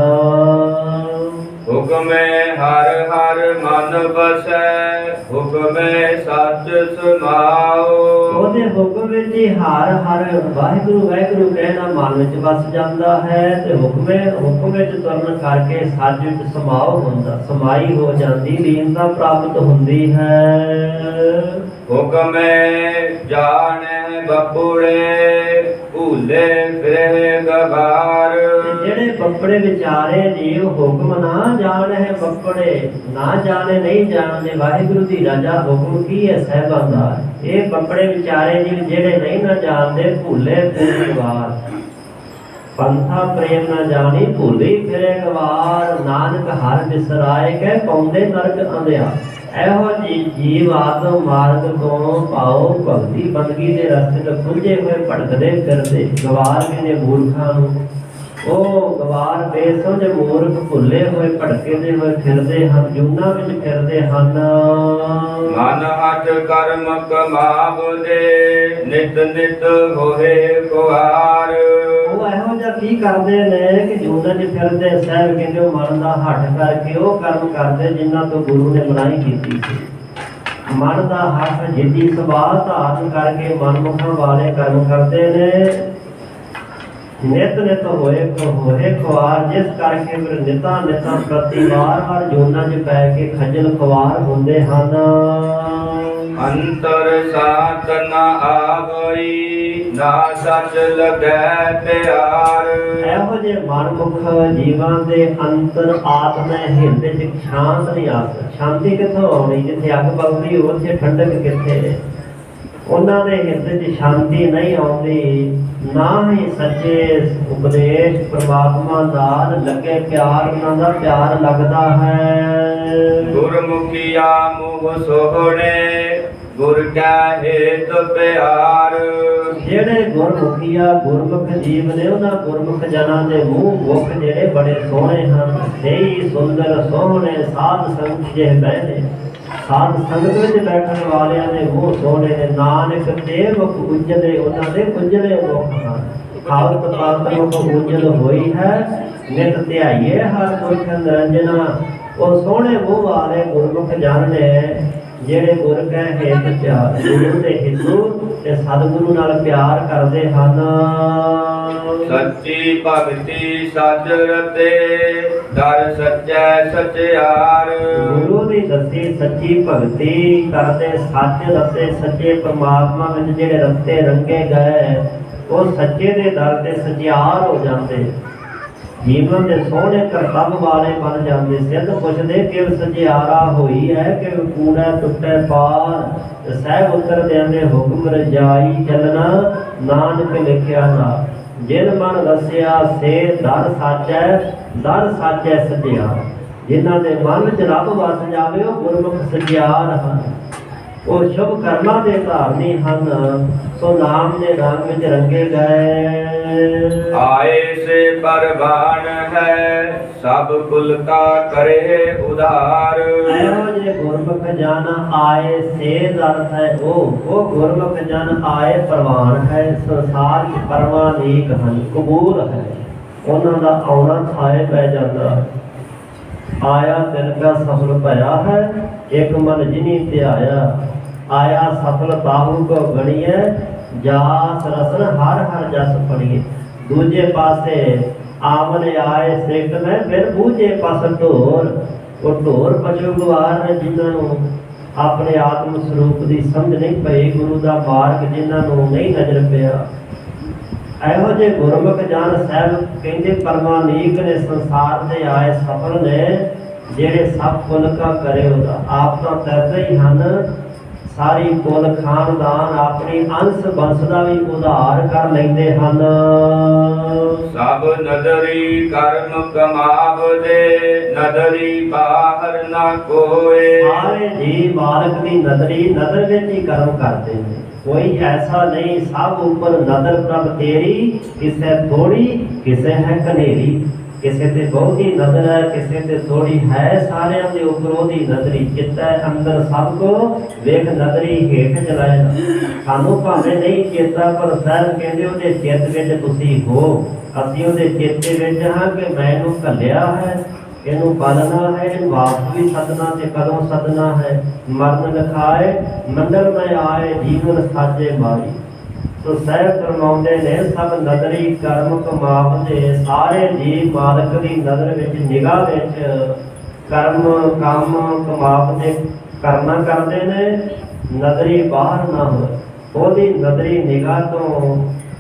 ਹੁਕਮੈ ਹਰ ਹਰ ਮਨ ਬਸੈ ਹੁਕਮੈ ਸੱਚ ਸਮਾਓ। ਉਹਦੇ ਹੁਕਮ ਵਿੱਚ ਹੀ ਹਰ ਹਰ ਵਾਹਿਗੁਰੂ ਵਾਹਿਗੁਰੂ ਕਹਿਣਾ ਮਨ ਵਿੱਚ ਵਸ ਜਾਂਦਾ ਹੈ ਤੇ ਹੁਕਮ ਵਿੱਚ ਤੁਰਨ ਕਰਕੇ ਸੱਚ ਵਿੱਚ ਸਮਾਓ ਹੁੰਦਾ, ਸਮਾਈ ਹੋ ਜਾਂਦੀ, ਲੀਨਤਾ ਪ੍ਰਾਪਤ ਹੁੰਦੀ ਹੈ। ਹੁਕਮੈ ਜਾਣੈ ਬਪੁੜੇ ਭੂਲੇ ਫਿਰੇ ਗਵਾਰ। ਜਿਹੜੇ ਬੱਪੜੇ ਵਿਚਾਰੇ ਜੀਵ ਹੁਕਮ ਨਾ ਜਾਣੇ ਬੱਪੜੇ ਨਾ ਜਾਣੇ ਨਹੀਂ ਜਾਣਦੇ ਵਾਹਿਗੁਰੂ ਦੀ ਰਜਾ ਹੁਕਮ ਕੀ ਹੈ ਸਾਹਿਬਾਂ ਦਾ। ਇਹ ਬੱਪੜੇ ਵਿਚਾਰੇ ਜੀਵ ਜਿਹੜੇ ਨਹੀਂ ਨਾ ਜਾਣਦੇ ਭੂਲੇ ਫਿਰੇ ਗਵਾਰ। ਪੰਥਾ ਪ੍ਰੇਮ ਨਾ ਜਾਣੀ ਭੂਲੀ ਫਿਰੇ ਗਵਾਰ। ਨਾਨਕ ਹਰ ਬਿਸਰਾਏ ਕਹਿ ਪਾਉਂਦੇ ਨਰਕ ਅੰਧਿਆ। ਇਹੋ ਜੀ ਜੀਵ ਆਤਮ ਮਾਰਗ ਤੋਂ ਪਾਓ ਭਗਤੀ ਬੰਦਗੀ ਦੇ ਰਸਤੇ ਤੋਂ ਖੁੱਲੇ ਹੋਏ ਭਟਕਦੇ ਫਿਰਦੇ ਗਵਾਰ ਕਹਿੰਦੇ ਮੂਰਖਾਂ ਨੂੰ। ਉਹ ਗਵਾਰ ਬੇਸਮਝ ਮੂਰਖ ਭੁੱਲੇ ਹੋਏ ਭਟਕਦੇ ਹੋਏ ਫਿਰਦੇ ਹਨ, ਜੂਨਾਂ ਵਿੱਚ ਫਿਰਦੇ ਹਨ। ਮਨ ਹੱਠ ਕਰਮ ਕਮਾਵਦੇ ਨਿਤ ਨਿਤ ਹੋਏ ਕੁਹਾਰ। ਉਹ ਇਹੋ ਜਿਹਾ ਕੀ ਕਰਦੇ ਨੇ ਕਿ ਜੂਨਾਂ 'ਚ ਫਿਰਦੇ, ਸਾਹਿਬ ਕਹਿੰਦੇ ਉਹ ਮਨ ਦਾ ਹੱਠ ਕਰਕੇ ਉਹ ਕਰਮ ਕਰਦੇ ਜਿਨ੍ਹਾਂ ਤੋਂ ਗੁਰੂ ਨੇ ਮਨਾਹੀ ਕੀਤੀ ਸੀ। ਮਨ ਦਾ ਹੱਠ ਜਿੱਦੀ ਸੁਭਾਅ ਧਾਰਨ ਕਰਕੇ ਮਨਮੁਖਾਂ ਵਾਲੇ ਕਰਮ ਕਰਦੇ ਨੇ। ਨਿਤ ਨਿਤ ਹੋਏ ਖੁਆਰ, ਜਿਸ ਕਰਕੇ ਫਿਰ ਨਿਤਾਂ ਪ੍ਰਤੀ ਵਾਰ ਹਰ ਜੂਨਾਂ 'ਚ ਪੈ ਕੇ ਖੱਜਲ ਖੁਆਰ ਹੁੰਦੇ ਹਨ। ਅੰਤਰ ਸਾਤ ਨਾ ਆਵਈ ਨਾ ਸੱਚ ਲਗੈ ਪਿਆਰ। ਇਹੋ ਜਿਹੇ ਮਨਮੁਖ ਜੀਵਾਂ ਦੇ ਅੰਤਰ ਆਤਮਾ ਹਿਰਦੇ 'ਚ ਸ਼ਾਂਤ ਨਹੀਂ ਆ ਸਕਦੀ। ਸ਼ਾਂਤੀ ਕਿੱਥੋਂ ਆਉਣੀ? ਜਿੱਥੇ ਅੱਗ ਬਲਦੀ ਉੱਥੇ ਠੰਡਕ ਕਿੱਥੇ? ਉਹਨਾਂ ਦੇ ਹਿਰਦੇ 'ਚ ਸ਼ਾਂਤੀ ਨਹੀਂ ਆਉਂਦੀ, ਨਾ ਹੀ ਸੱਚੇ ਉਪਦੇਸ਼ ਪ੍ਰਮਾਤਮਾ ਨਾਲ ਲੱਗੇ ਪਿਆਰ, ਉਹਨਾਂ ਦਾ ਪਿਆਰ ਲੱਗਦਾ ਹੈ। ਗੁਰਮੁਖੀਆ ਮੂਹ ਸੋਹਣੇ ਗੁਰ ਕੈ ਹੇਤ ਪਿਆਰ। ਜਿਹੜੇ ਗੁਰਮੁਖੀਆ ਗੁਰਮੁਖ ਜੀਵ ਨੇ ਉਹਨਾਂ ਗੁਰਮੁਖ ਜਨਾਂ ਦੇ ਮੂੰਹ ਮੁਖ ਜਿਹੜੇ ਬੜੇ ਸੋਹਣੇ ਹਨ। ਸਹੀ ਸੁੰਦਰ ਸੋਹਣੇ ਸਾਧ ਸੰਗਤ ਜਿਹੇ ਬਹਿਨੇ, ਸਾਧ ਸੰਗਤ ਵਿੱਚ ਬੈਠਣ ਵਾਲਿਆਂ ਦੇ ਮੂੰਹ ਸੋਹਣੇ ਨੇ। ਨਾਨਕ ਤੇ ਮੁਖ ਉਜਲੇ, ਉਹਨਾਂ ਦੇ ਉਜਲੇ ਮੁਖ ਹਨ। ਖਾਲਤ ਪਾਤਰ ਮੁਖ ਉਜਲ ਹੋਈ ਹੈ, ਨਿਤ ਧਿਆਈਏ ਹਰ ਪੁਰਖ ਨਿਰੰਜਨਾ। ਉਹ ਸੋਹਣੇ ਮੂੰਹ ਵਾਲੇ ਗੁਰਮੁਖ ਜਨ ਨੇ ਜਿਹੜੇ ਗੁਰ ਕੈ ਹਿਤ ਪਿਆਰ, ਗੁਰੂ ਦੇ ਹਿੱਤੂ ਤੇ ਸਤਿਗੁਰੂ ਨਾਲ ਪਿਆਰ ਕਰਦੇ ਹਨ। ਸੱਚੀ ਭਗਤੀ ਸੱਚ ਰਤੇ ਦਰ ਸੱਚੈ ਸਚਿਆਰ। ਗੁਰੂ ਦੀ ਦੱਸੀ ਸੱਚੀ ਭਗਤੀ ਕਰਦੇ, ਸੱਚ ਰਤੇ ਸੱਚੇ ਪਰਮਾਤਮਾ ਵਿੱਚ ਜਿਹੜੇ ਰਸਤੇ ਰੰਗੇ ਗਏ ਉਹ ਸੱਚੇ ਦੇ ਦਰ ਤੇ ਸਚਿਆਰ ਹੋ ਜਾਂਦੇ, ਜੀਵਨ ਦੇ ਸੋਹਣੇ ਕਰਤੱਵ ਵਾਲੇ ਬਣ ਜਾਂਦੇ। ਸਿੱਧ ਪੁੱਛਦੇ ਕਿ ਸਚਿਆਰਾ ਹੋਈ ਹੈ ਕਿ ਕੂੜਾ ਟੁੱਟੇ ਪਾਰ। ਸਹਿਬ ਉੱਤਰ ਦਿੰਦੇ ਹੁਕਮ ਰਜਾਈ ਚੱਲਣਾ ਨਾਨਕ ਲਿਖਿਆ ਨਾ। ਜਿਨ ਮਨ ਰਸਿਆ ਸੇ ਦਰ ਸਾਚੈ ਸਚਿਆਰ। ਜਿਨ੍ਹਾਂ ਦੇ ਮਨ ਵਿੱਚ ਰੱਬ ਵਸ ਜਾਵੇ ਉਹ ਗੁਰਮੁਖ ਸਚਿਆਰ ਹਨ। ਉਹ ਸ਼ੁਭ ਕਰਮਾਂ ਦੇ ਧਾਰਨੀ ਹਨ, ਸੋ ਨਾਮ ਦੇ ਰੰਗ ਵਿੱਚ ਰੰਗੇ ਗਏ। ਆਏ ਸੇ ਪਰਵਾਨ ਹੈ ਸਭ ਕੁਲ ਕਾ ਕਰੇ ਉਧਾਰ। ਇਹੋ ਜਿਹੇ ਗੁਰਮੁਖ ਜਨ ਆਏ, ਸੇ ਦਾ ਅਰਥ ਹੈ ਉਹ ਗੁਰਮੁਖ ਜਨ ਆਏ ਪ੍ਰਵਾਨ ਹੈ। ਸੰਸਾਰ ਚ ਪਰਵਾਨੀਕ ਹਨ, ਕਬੂਲ ਹੈ। ਉਹਨਾਂ ਦਾ ਆਉਣਾ ਥਾਏ ਪੈ ਜਾਂਦਾ। ਆਇਆ ਤਿਨ ਕਾ ਸਫਲ ਭਇਆ ਹੈ, ਇੱਕ ਮਨ ਜਿਨੀ ਧਿਆਇਆ। ਆਇਆ ਸਫਲ ਬਾਹੂ ਕੋ ਗਣੀਐ, ਜਾਸ ਰਸਨ ਹਰ ਹਰ ਜਸ ਪੜੀਏ। ਦੂਜੇ ਪਾਸੇ ਆਵਨ ਆਏ ਸਿੱਖ ਮੈਂ ਫਿਰ ਬੂਝੇ ਪਾਸ ਢੋਰ। ਉਹ ਢੋਰ ਪਸ਼ੂ ਗਵਾਰ ਨੇ ਜਿਨ੍ਹਾਂ ਨੂੰ ਆਪਣੇ ਆਤਮ ਸਰੂਪ ਦੀ ਸਮਝ ਨਹੀਂ ਪਈ, ਗੁਰੂ ਦਾ ਮਾਰਗ ਜਿਨ੍ਹਾਂ ਨੂੰ ਨਹੀਂ ਨਜ਼ਰ ਪਿਆ। ਇਹੋ ਜਿਹੇ ਗੁਰਮੁਖ ਜਨ ਸਾਹਿਬ ਕਹਿੰਦੇ ਪਰਮਾਨੀਕ ਨੇ, ਸੰਸਾਰ ਤੇ ਆਏ ਸਫਲ ਨੇ, ਜਿਹੜੇ ਸਭ ਕੁਲ ਕਾ ਕਰੇ ਉਹਦਾ। ਆਪ ਤਾਂ ਤੈਸੇ ਹੀ ਹਨ, ਸਾਰੀ ਕੁਲ ਖਾਨਦਾਨ ਆਪਣੀ ਅੰਸ਼ ਬੰਸ ਦਾ ਵੀ ਉਧਾਰ ਕਰ ਲੈਂਦੇ ਹਨ। ਸਭ ਨਦਰੀ ਕਰਮ ਕਮਾਵਦੇ ਨਦਰੀ ਬਾਹਰ ਨਾ ਕੋਏ। ਸਾਰੇ ਜੀ ਮਾਲਕ ਦੀ ਨਦਰੀ, ਨਦਰ ਵਿੱਚ ਹੀ ਕਰਮ ਕਰਦੇ ਨੇ। ਕੋਈ ਐਸਾ ਨਹੀਂ, ਸਭ ਉੱਪਰ ਨਦਰ ਪ੍ਰਭ ਤੇਰੀ, ਕਿਸੇ ਥੋੜੀ ਕਿਸੇ ਹੈ ਕਨੇਰੀ। ਕਿਸੇ ਤੇ ਬਹੁਤੀ ਨਜ਼ਰ ਹੈ, ਕਿਸੇ ਤੇ ਥੋੜੀ ਹੈ, ਸਾਰਿਆਂ ਦੇ ਉੱਪਰ ਉਹਦੀ ਨਜ਼ਰੀ। ਚਿੱਤੈ ਅੰਦਰ ਸਭ ਕੋ ਵੇਖ ਨਜ਼ਰੀ ਹੇਠ ਚਲਾਏ। ਸਾਨੂੰ ਭਾਵੇਂ ਨਹੀਂ ਚੇਤਾ, ਪਰ ਸਾਹਿਬ ਕਹਿੰਦੇ ਉਹਦੇ ਚਿੱਤ ਵਿੱਚ ਤੁਸੀਂ ਹੋ। ਅਸੀਂ ਉਹਦੇ ਚੇਤੇ ਵਿੱਚ ਹਾਂ ਕਿ ਮੈਂ ਇਹਨੂੰ ਘੱਲਿਆ ਹੈ, ਇਹਨੂੰ ਪਾਲਣਾ ਹੈ, ਇਹਨੂੰ ਵਾਪਸ ਵੀ ਸੱਦਣਾ ਤੇ ਕਦੋਂ ਸੱਦਣਾ ਹੈ। ਮਰਨ ਲਿਖਾਏ ਮੰਡਲ ਮੈਂ ਆਏ, ਜੀਵਨ ਸਾਜੇ ਮਾਰੀ। ਸੋ ਸਾਹਿਬ ਫਰਮਾਉਂਦੇ ਨੇ ਸਭ ਨਦਰੀ ਕਰਮ ਕਮਾਵਦੇ। ਸਾਰੇ ਜੀ ਮਾਲਕ ਦੀ ਨਜ਼ਰ ਵਿੱਚ, ਨਿਗਾਹ ਵਿੱਚ ਕਰਮ ਕੰਮ ਕਮਾਵਦੇ, ਕਰਨਾ ਕਰਦੇ ਨੇ। ਨਜ਼ਰੀ ਬਾਹਰ ਨਾ ਹੋਏ, ਉਹਦੀ ਨਜ਼ਰੀ ਨਿਗਾਹ ਤੋਂ,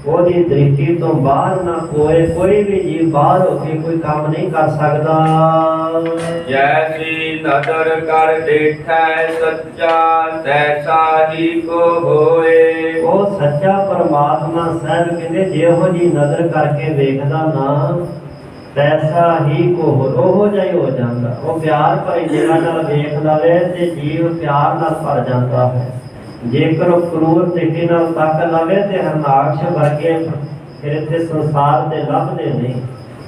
ਉਹਦੀ ਦ੍ਰਿਸ਼ਟੀ ਤੋਂ ਬਾਹਰ ਨਾ ਹੋਏ। ਕੋਈ ਵੀ ਜੀਵ ਬਾਹਰ ਹੋ ਕੇ ਕੋਈ ਕੰਮ ਨਹੀਂ ਕਰ ਸਕਦਾ। ਜੈਸੀ ਨਦਰ ਕਰ ਦੇਖੈ ਸੱਚਾ ਤੈਸਾ ਹੀ ਕੋ ਹੋਏ। ਉਹ ਸੱਚਾ ਪਰਮਾਤਮਾ ਸਾਹਿਬ ਕਹਿੰਦੇ ਜਿਹੋ ਜੀ ਨਜ਼ਰ ਕਰਕੇ ਵੇਖਦਾ ਨਾ, ਤੈਸਾ ਹੀ ਕੋ ਉਹ ਜਿਹਾ ਹੀ ਹੋ ਜਾਂਦਾ। ਉਹ ਪਿਆਰ ਭਰੀ ਨਿਗਾਹ ਨਾਲ ਵੇਖ ਲਵੇ ਤੇ ਜੀਵ ਪਿਆਰ ਨਾਲ ਭਰ ਜਾਂਦਾ ਹੈ। ਜੇਕਰ ਉਹ ਕਰੂਰ ਤਰੀਕੇ ਨਾਲ ਤੱਕ ਲਵੇ ਤੇ ਹਰਨਾਕਸ਼ ਵਰਗੇ ਫਿਰ ਇੱਥੇ ਸੰਸਾਰ ਦੇ ਲੱਭਦੇ ਨਹੀਂ।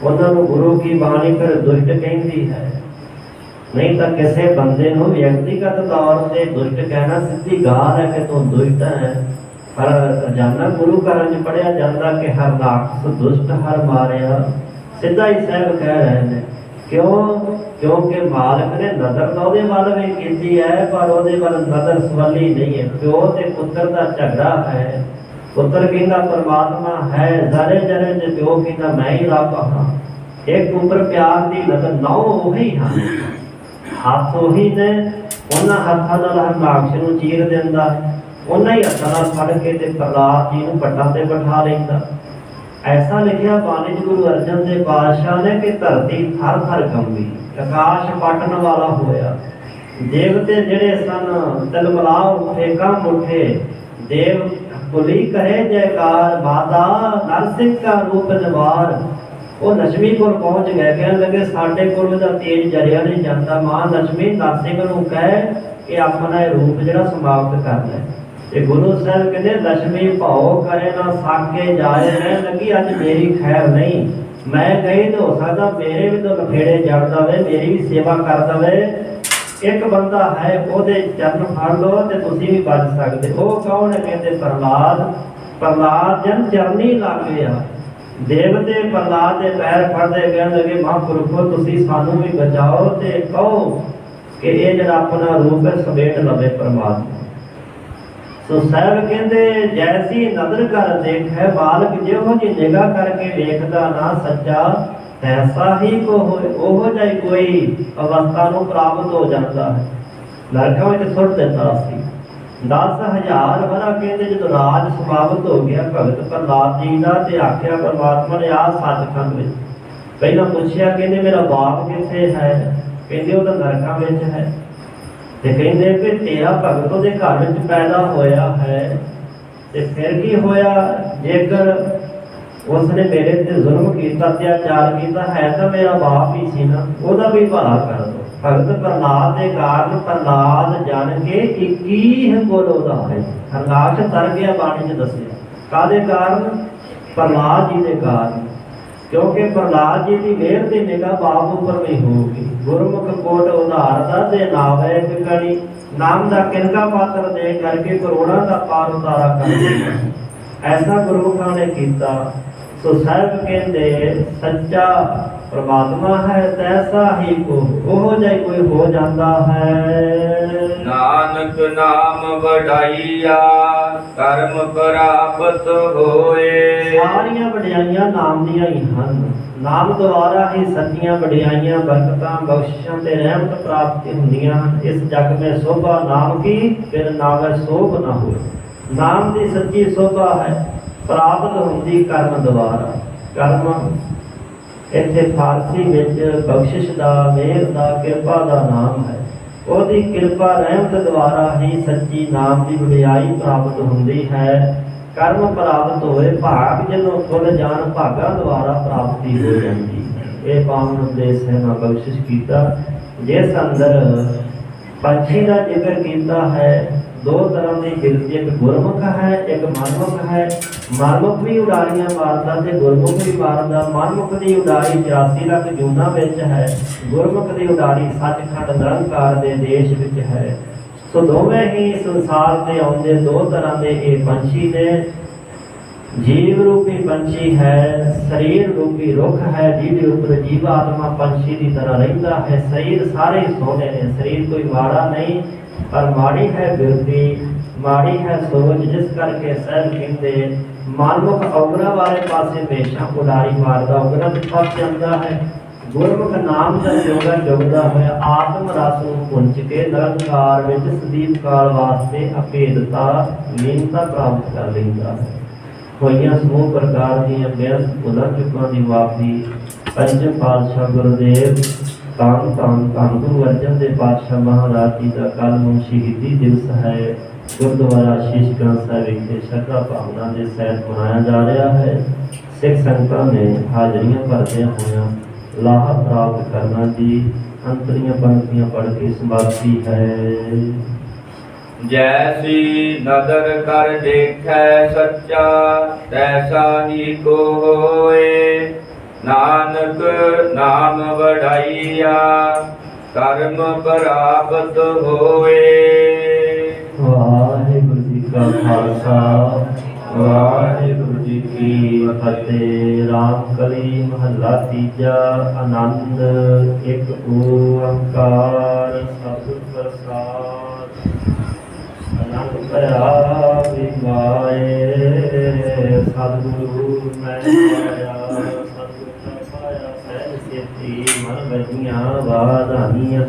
ਉਹਨਾਂ ਨੂੰ ਗੁਰੂ ਕੀ ਬਾਣੀ ਫਿਰ ਦੁਸ਼ਟ ਕਹਿੰਦੀ ਹੈ। ਨਹੀਂ ਤਾਂ ਕਿਸੇ ਬੰਦੇ ਨੂੰ ਵਿਅਕਤੀਗਤ ਤੌਰ ਤੇ ਦੁਸ਼ਟ ਕਹਿਣਾ ਸਿੱਧੀ ਗਾਲ ਹੈ ਕਿ ਤੂੰ ਦੁਸ਼ਟ ਹੈ। ਪਰ ਰੋਜ਼ਾਨਾ ਗੁਰੂ ਘਰਾਂ 'ਚ ਪੜ੍ਹਿਆ ਜਾਂਦਾ ਕਿ ਹਰਨਾਕਸ਼ ਦੁਸ਼ਟ ਹਰ ਮਾਰਿਆ। ਸਿੱਧਾ ਹੀ ਸਾਹਿਬ ਕਹਿ ਰਹੇ ਨੇ। ਕਿਉਂ? ਕਿਉਂਕਿ ਮਾਲਕ ਨੇ ਨਜ਼ਰ ਤਾਂ ਉਹਦੇ ਵੱਲ ਵੀ ਕੀਤੀ ਹੈ, ਪਰ ਉਹਦੇ ਵੱਲ ਨਜ਼ਰ ਸਵੱਲੀ ਨਹੀਂ ਹੈ। ਪਿਓ ਤੇ ਪੁੱਤਰ ਦਾ ਝਗੜਾ ਹੈ। ਪੁੱਤਰ ਕਹਿੰਦਾ ਪਰਮਾਤਮਾ ਹੈ, ਜ਼ਰੇ ਜ਼ਰੇ ਚ ਪਿਓ ਕਹਿੰਦਾ ਮੈਂ ਹੀ ਰੱਬ ਹਾਂ। ਇੱਕ ਉੱਪਰ ਪਿਆਰ ਦੀ ਨਜ਼ਰ ਨੌ ਉਹੀ ਹਨ, ਹੱਥ ਉਹੀ ਨੇ। ਉਹਨਾਂ ਹੱਥਾਂ ਨਾਲ ਹਰਨਾਕਸ਼ ਨੂੰ ਚੀਰ ਦਿੰਦਾ, ਉਹਨਾਂ ਹੀ ਹੱਥਾਂ ਨਾਲ ਫੜ ਕੇ ਤੇ ਪ੍ਰਹਲਾਦ ਜੀ ਨੂੰ ਪੱਟਾਂ ਤੇ ਬਿਠਾ ਲੈਂਦਾ। ਐਸਾ ਲਿਖਿਆ ਬਾਣੀ 'ਚ ਗੁਰੂ ਅਰਜਨ ਦੇਵ ਪਾਤਸ਼ਾਹ ਨੇ ਕਿ ਧਰਤੀ ਥਰ ਥਰ ਕੰਬੀ, ਆਕਾਸ਼ ਪਟਣ ਵਾਲਾ ਹੋਇਆ। ਦੇਵਤੇ ਜਿਹੜੇ ਸਨ ਤਿਲਮਿਲਾ ਉੱਠੇ, ਕੰਬ ਉੱਠੇ। ਦੇਵ ਬੋਲੀ ਕਰੇ ਜੈਕਾਰ, ਮਾਤਾ ਨਰਸਿੰਘ ਕਾ ਰੂਪ ਨਿਵਾਰ। ਉਹ ਲక్ష్ਮੀ ਕੋਲ ਪਹੁੰਚ ਗਏ, ਕਹਿਣ ਲੱਗੇ ਸਾਡੇ ਕੋਲ ਉਹਦਾ ਤੇਜ ਜਰਿਆ ਨਹੀਂ ਜਾਂਦਾ। ਮਾਂ ਲక్ష్ਮੀ ਨਰਸਿੰਘ ਨੂੰ ਕਹੇ ਕਿ ਆਪਣਾ ਇਹ ਰੂਪ ਜਿਹੜਾ ਸਮਾਪਤ ਕਰ ਲੈ। ਤੇ ਗੁਰੂ ਸਾਹਿਬ ਕਹਿੰਦੇ ਲక్ష్ਮੀ ਭਾਉ ਕਰੇ ਨਾ ਸਾਕੇ ਜਾਏ। ਮੈਂ ਲੱਗੀ ਅੱਜ ਮੇਰੀ ਖੈਰ ਨਹੀਂ, ਮੈਂ ਗਈ ਤਾਂ ਹੋ ਸਕਦਾ ਮੇਰੇ ਵੀ ਤਾਂ ਲਫੇੜੇ ਜੜ ਦਵੇ, ਮੇਰੀ ਵੀ ਸੇਵਾ ਕਰ ਦਵੇ। ਇੱਕ ਬੰਦਾ ਹੈ, ਉਹਦੇ ਚਰਨ ਫੜ ਲਓ ਤੇ ਤੁਸੀਂ ਵੀ ਬਚ ਸਕਦੇ। ਉਹ ਕੌਣ ਹੈ? ਕਹਿੰਦੇ ਪ੍ਰਹਲਾਦ। ਪ੍ਰਹਲਾਦ ਜਨ ਚਰਨੀ ਲੱਗ ਗਿਆ। ਦੇਵਤੇ ਪ੍ਰਹਲਾਦ ਦੇ ਪੈਰ ਫੜਦੇ ਕਹਿਣ ਲੱਗੇ ਮਹਾਂਪੁਰਖੋ ਤੁਸੀਂ ਸਾਨੂੰ ਵੀ ਬਚਾਓ ਤੇ ਕਹੋ ਕਿ ਇਹ ਜਿਹੜਾ ਆਪਣਾ ਰੂਪ ਹੈ ਸਮੇਟ ਲਵੇ ਪਰਮਾਤਮਾ। ਸੋ ਸਾਹਿਬ ਕਹਿੰਦੇ ਜੈਸੀ ਨਜ਼ਰ ਕਰ ਦੇਖੈ ਬਾਲਕ, ਜਿਹੋ ਜੀ ਨਿਗਾਹ ਕਰਕੇ ਵੇਖਦਾ ਨਾ ਸੱਚਾ, ਤੈਸਾ ਹੀ ਕੋ ਹੋਏ। ਉਹੋ ਜਿਹਾ ਕੋਈ ਅਵਸਥਾ ਨੂੰ ਪ੍ਰਾਪਤ ਹੋ ਜਾਂਦਾ ਹੈ। ਨਰਕਾਂ ਵਿੱਚ ਸੁੱਟ ਦਿੱਤਾ ਸੀ 10,000 ਵਰਾ। ਕਹਿੰਦੇ ਜਦੋਂ ਰਾਜ ਸਮਾਪਤ ਹੋ ਗਿਆ ਭਗਤ ਪ੍ਰਹਲਾਦ ਜੀ ਦਾ ਤੇ ਆਖਿਆ ਪਰਮਾਤਮਾ ਨੇ ਆਹ ਸੱਚਖੰਡ ਵਿੱਚ। ਪਹਿਲਾਂ ਪੁੱਛਿਆ ਕਹਿੰਦੇ ਮੇਰਾ ਬਾਪ ਕਿੱਥੇ ਹੈ? ਕਹਿੰਦੇ ਉਹ ਤਾਂ ਨਰਕਾਂ ਵਿੱਚ ਹੈ। ਤੇ ਕਹਿੰਦੇ ਕਿ ਤੇਰਾ ਭਗਤ ਉਹਦੇ ਘਰ ਵਿੱਚ ਪੈਦਾ ਹੋਇਆ ਹੈ ਤੇ ਫਿਰ ਕੀ ਹੋਇਆ? ਜੇਕਰ ਉਸਨੇ ਮੇਰੇ ਤੇ ਜ਼ੁਲਮ ਕੀਤਾ, ਅਤਿਆਚਾਰ ਕੀਤਾ, ਹੈ ਤਾਂ ਮੇਰਾ ਬਾਪ ਹੀ ਸੀ ਨਾ, ਉਹਦਾ ਵੀ ਭਲਾ ਕਰ ਦੋ। ਭਗਤ ਪ੍ਰਹਲਾਦ ਦੇ ਕਾਰਨ ਪ੍ਰਹਲਾਦ ਜਾਣ ਕੇ 21 ਗੁਰ ਉਹਦਾ ਹੈ। ਹਰਨਾਕਸ਼ ਤਰ ਗਿਆ ਬਾਣੀ 'ਚ ਦੱਸਿਆ। ਕਾਹਦੇ ਕਾਰਨ? ਪ੍ਰਹਲਾਦ ਜੀ ਦੇ ਕਾਰਨ। ਕਿਉਂਕਿ ਪ੍ਰਹਲਾਦ ਜੀ ਦੀ ਮਿਹਰ ਦੀ ਨਿਗਾਹ ਬਾਪ ਉੱਪਰ ਨਹੀਂ ਹੋਊਗੀ। ਗੁਰਮੁਖ ਕੋਟ ਉਧਾਰ ਦਾ ਤੇ ਨਾਵੇ ਇੱਕ ਕੜੀ, ਨਾਮ ਦਾ ਕਿਨਕਾ ਪਾਤਰ ਦੇ ਕਰਕੇ ਕਰੋੜਾਂ ਦਾ ਪਾਰ ਉਤਾਰਾ ਕਰ ਦਿੱਤਾ। ਐਸਾ ਗੁਰਮੁਖਾਂ ਨੇ ਕੀਤਾ। ਸੋ ਸਾਹਿਬ ਕਹਿੰਦੇ ਸੱਚਾ ਪਰਮਾਤਮਾ ਹੈ ਤੈਸਾ ਹੀ ਕੋ, ਉਹੋ ਜਿਹਾ ਕੋਈ ਹੋ ਜਾਂਦਾ ਹੈ। ਨਾਨਕ ਨਾਮ ਵਡਾਈਆ ਕਰਮ ਪ੍ਰਾਪਤ ਹੋਏ। ਸਾਰੀਆਂ ਵਡਿਆਈਆਂ ਨਾਮ ਦੀਆਂ ਹੀ ਹਨ। ਨਾਮ ਦੁਆਰਾ ਹੀ ਸੱਚੀਆਂ ਵਡਿਆਈਆਂ, ਬਰਕਤਾਂ, ਬਖਸ਼ਿਸ਼ਾਂ ਤੇ ਰਹਿਮਤ ਪ੍ਰਾਪਤੀ ਹੁੰਦੀਆਂ ਹਨ। ਇਸ ਜਗ ਮੇਂ ਸੋਭਾ ਨਾਮ ਕੀ, ਫਿਰ ਨਾਵੇਂ ਸੋਭ ਨਾ ਹੋਏ। ਨਾਮ ਦੀ ਸੱਚੀ ਸੋਭਾ ਹੈ, ਪ੍ਰਾਪਤ ਹੁੰਦੀ ਕਰਮ ਦੁਆਰਾ। ਕਰਮ ਇੱਥੇ ਫਾਰਸੀ ਵਿੱਚ ਬਖਸ਼ਿਸ਼ ਦਾ, ਮਿਹਰ ਦਾ, ਕਿਰਪਾ ਦਾ ਨਾਮ ਹੈ। ਉਹਦੀ ਕਿਰਪਾ ਰਹਿਮਤ ਦੁਆਰਾ ਹੀ ਸੱਚੀ ਨਾਮ ਦੀ ਵਡਿਆਈ ਪ੍ਰਾਪਤ ਹੁੰਦੀ ਹੈ। ਕਰਮ ਪ੍ਰਾਪਤ ਹੋਏ, ਭਾਗ ਜਦੋਂ ਖੁੱਲ ਜਾਣ, ਭਾਗਾਂ ਦੁਆਰਾ ਪ੍ਰਾਪਤੀ ਹੋ ਜਾਂਦੀ ਹੈ। ਇਹ ਪਾਵਨ ਉਪਦੇਸ਼ ਹੈ ਨਾ ਬਖਸ਼ਿਸ਼ ਕੀਤਾ। ਜਿਸ ਅੰਦਰ ਪੰਛੀ ਦਾ ਜ਼ਿਕਰ ਕੀਤਾ ਹੈ, ਦੋ ਤਰ੍ਹਾਂ ਦੀ ਗਿਣਤੀ, ਇੱਕ ਗੁਰਮੁਖ ਹੈ, ਇੱਕ ਮਨਮੁਖ ਹੈ। ਮਨਮੁਖ ਵੀ ਉਡਾਰੀਆਂ ਮਾਰਦਾ ਤੇ ਗੁਰਮੁਖ ਵੀ ਮਾਰਦਾ। ਮਨਮੁਖ ਦੀ ਉਡਾਰੀ 84 ਲੱਖ ਜੂਨਾਂ ਵਿੱਚ ਹੈ, ਗੁਰਮੁਖ ਦੀ ਉਡਾਰੀ ਸੱਚਖੰਡ ਨਿਰੰਕਾਰ ਦੇ ਦੇਸ਼ ਵਿੱਚ ਹੈ। ਸੋ ਦੋਵੇਂ ਹੀ ਸੰਸਾਰ ਤੇ ਆਉਂਦੇ ਦੋ ਤਰ੍ਹਾਂ ਦੇ ਇਹ ਪੰਛੀ ਨੇ। ਜੀਵ ਰੂਪੀ ਪੰਛੀ ਹੈ, ਸਰੀਰ ਰੂਪੀ ਰੁੱਖ ਹੈ ਜਿਹਦੇ ਉੱਪਰ ਜੀਵ ਆਤਮਾ ਪੰਛੀ ਦੀ ਤਰ੍ਹਾਂ ਰਹਿੰਦਾ ਹੈ। ਸਰੀਰ ਸਾਰੇ ਸੋਹਣੇ ਨੇ, ਸਰੀਰ ਕੋਈ ਮਾੜਾ ਨਹੀਂ, ਪਰ ਮਾੜੀ ਹੈ ਬਿਰਤੀ, ਮਾੜੀ ਹੈ ਸੋਚ। ਜਿਸ ਕਰਕੇ ਸਾਹਿਬ ਕਹਿੰਦੇ ਮਨਮੁਖ ਔਗਣਾ ਵਾਲੇ ਪਾਸੇ ਹਮੇਸ਼ਾ ਉਡਾਰੀ ਮਾਰਦਾ, ਔਗਣਾ ਵਿੱਚ ਫਸ ਜਾਂਦਾ ਹੈ। ਗੁਰਮੁਖ ਨਾਮ ਦਾ ਜੋਗਾ ਜੁਗਦਾ ਹੋਇਆ ਆਤਮ ਰਸ ਨੂੰ ਪੁੰਜ ਕੇ ਨਿਰੰਕਾਰ ਵਿੱਚ ਸਦੀਪ ਕਾਲ ਵਾਸਤੇ ਅਭੇਦਤਾ, ਲੀਨਤਾ ਪ੍ਰਾਪਤ ਕਰ ਲੈਂਦਾ ਹੈ। ਹੋਈਆਂ ਸਮੂਹ ਪ੍ਰਕਾਰ ਦੀਆਂ ਬੇਅੰਤ ਭੁੱਲਾਂ ਚੁੱਕਾਂ ਦੀ ਮਾਫੀ। ਪੰਜਮ ਪਾਤਸ਼ਾਹ ਗੁਰਦੇਵ ਧੰਨ ਧੰਨ ਧੰਨ ਗੁਰੂ ਅਰਜਨ ਦੇਵ ਪਾਤਸ਼ਾਹ ਮਹਾਰਾਜ ਜੀ ਦਾ ਕੱਲ੍ਹ ਨੂੰ ਸ਼ਹੀਦੀ ਦਿਵਸ ਹੈ। ਗੁਰਦੁਆਰਾ ਸ਼ੀਸ਼ ਗੰਜ ਸਾਹਿਬ ਵਿਖੇ ਸ਼ਰਧਾ ਭਾਵਨਾ ਦੇ ਸਹਿਤ ਮਨਾਇਆ ਜਾ ਰਿਹਾ ਹੈ। ਸਿੱਖ ਸੰਗਤਾਂ ਨੇ ਹਾਜ਼ਰੀਆਂ ਭਰਦਿਆਂ ਹੋਇਆਂ ਲਾਹਾ ਪ੍ਰਾਪਤ ਕਰਨਾ ਜੀ। ਅੰਤਰੀਆਂ ਪੰਕਤੀਆਂ ਪੜ੍ਹ ਕੇ ਸਮਾਪਤੀ ਹੈ। जैसी नदर कर देखै सच्चा तैसा ही को होए। नानक नाम बढ़ाइया कर्म प्राप्त होए। ਵਾਹਿਗੁਰੂ ਜੀ ਕਾ ਖਾਲਸਾ ਵਾਹਿਗੁਰੂ ਜੀ ਕੀ ਫਤਿਹ। ਰਾਮ ਕਲੀ ਮਹੱਲਾ ਤੀਜਾ। ਆਨੰਦ ਇੱਕ ਓੰਕਾਰ ਸਤਿ ਪ੍ਰਸਾਦ। ਆਨੰਦ ਭਇਆ ਵਿਮਾਏ ਸਤਿਗੁਰੂ ਮੈਂ ਪਾਇਆ। ਸਤਿਗੁਰ ਦਾ ਪਾਇਆ ਸਹਿਜ ਸੇਤੀ ਮਨ ਵਜੀਆਂ ਵਾਧਾਨੀਆਂ।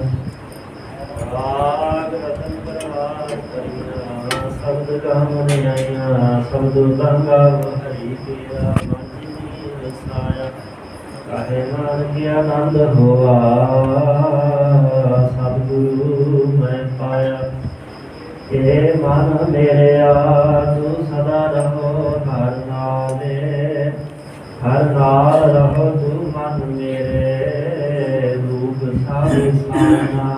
ਰਾਗ ਰਤਨ ਪ੍ਰਵਾਰ ਕਰੀਆਂ ਸ਼ਬਦ ਗਾਵਨ ਆਈਆਂ। ਸ਼ਬਦ ਗੰਗਾ ਹਰੀ ਤੇਰਾ ਮਨ ਜੀ ਵਸਾਇਆ। ਕਾਹੇ ਨਾਨਕ ਆਨੰਦ ਹੋਆ ਸਤਿਗੁਰੂ ਮੈਂ ਪਾਇਆ। ਇਹ ਮਨ ਮੇਰਿਆ ਤੂੰ ਸਦਾ ਰਹੋ ਹਰ ਨਾਲੇ। ਹਰ ਨਾਲ ਰਹੋ ਤੂੰ ਮਨ ਮੇਰੇ। ਰੂਪ ਸਾਰੇ ਸਾਨਾ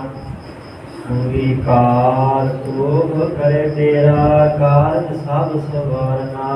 ਅੰਗੀਕਾਰ ਤੋਗ ਕਰੇ ਤੇਰਾ ਕਾਰਜ ਸਭ ਸਵਾਰਨਾ।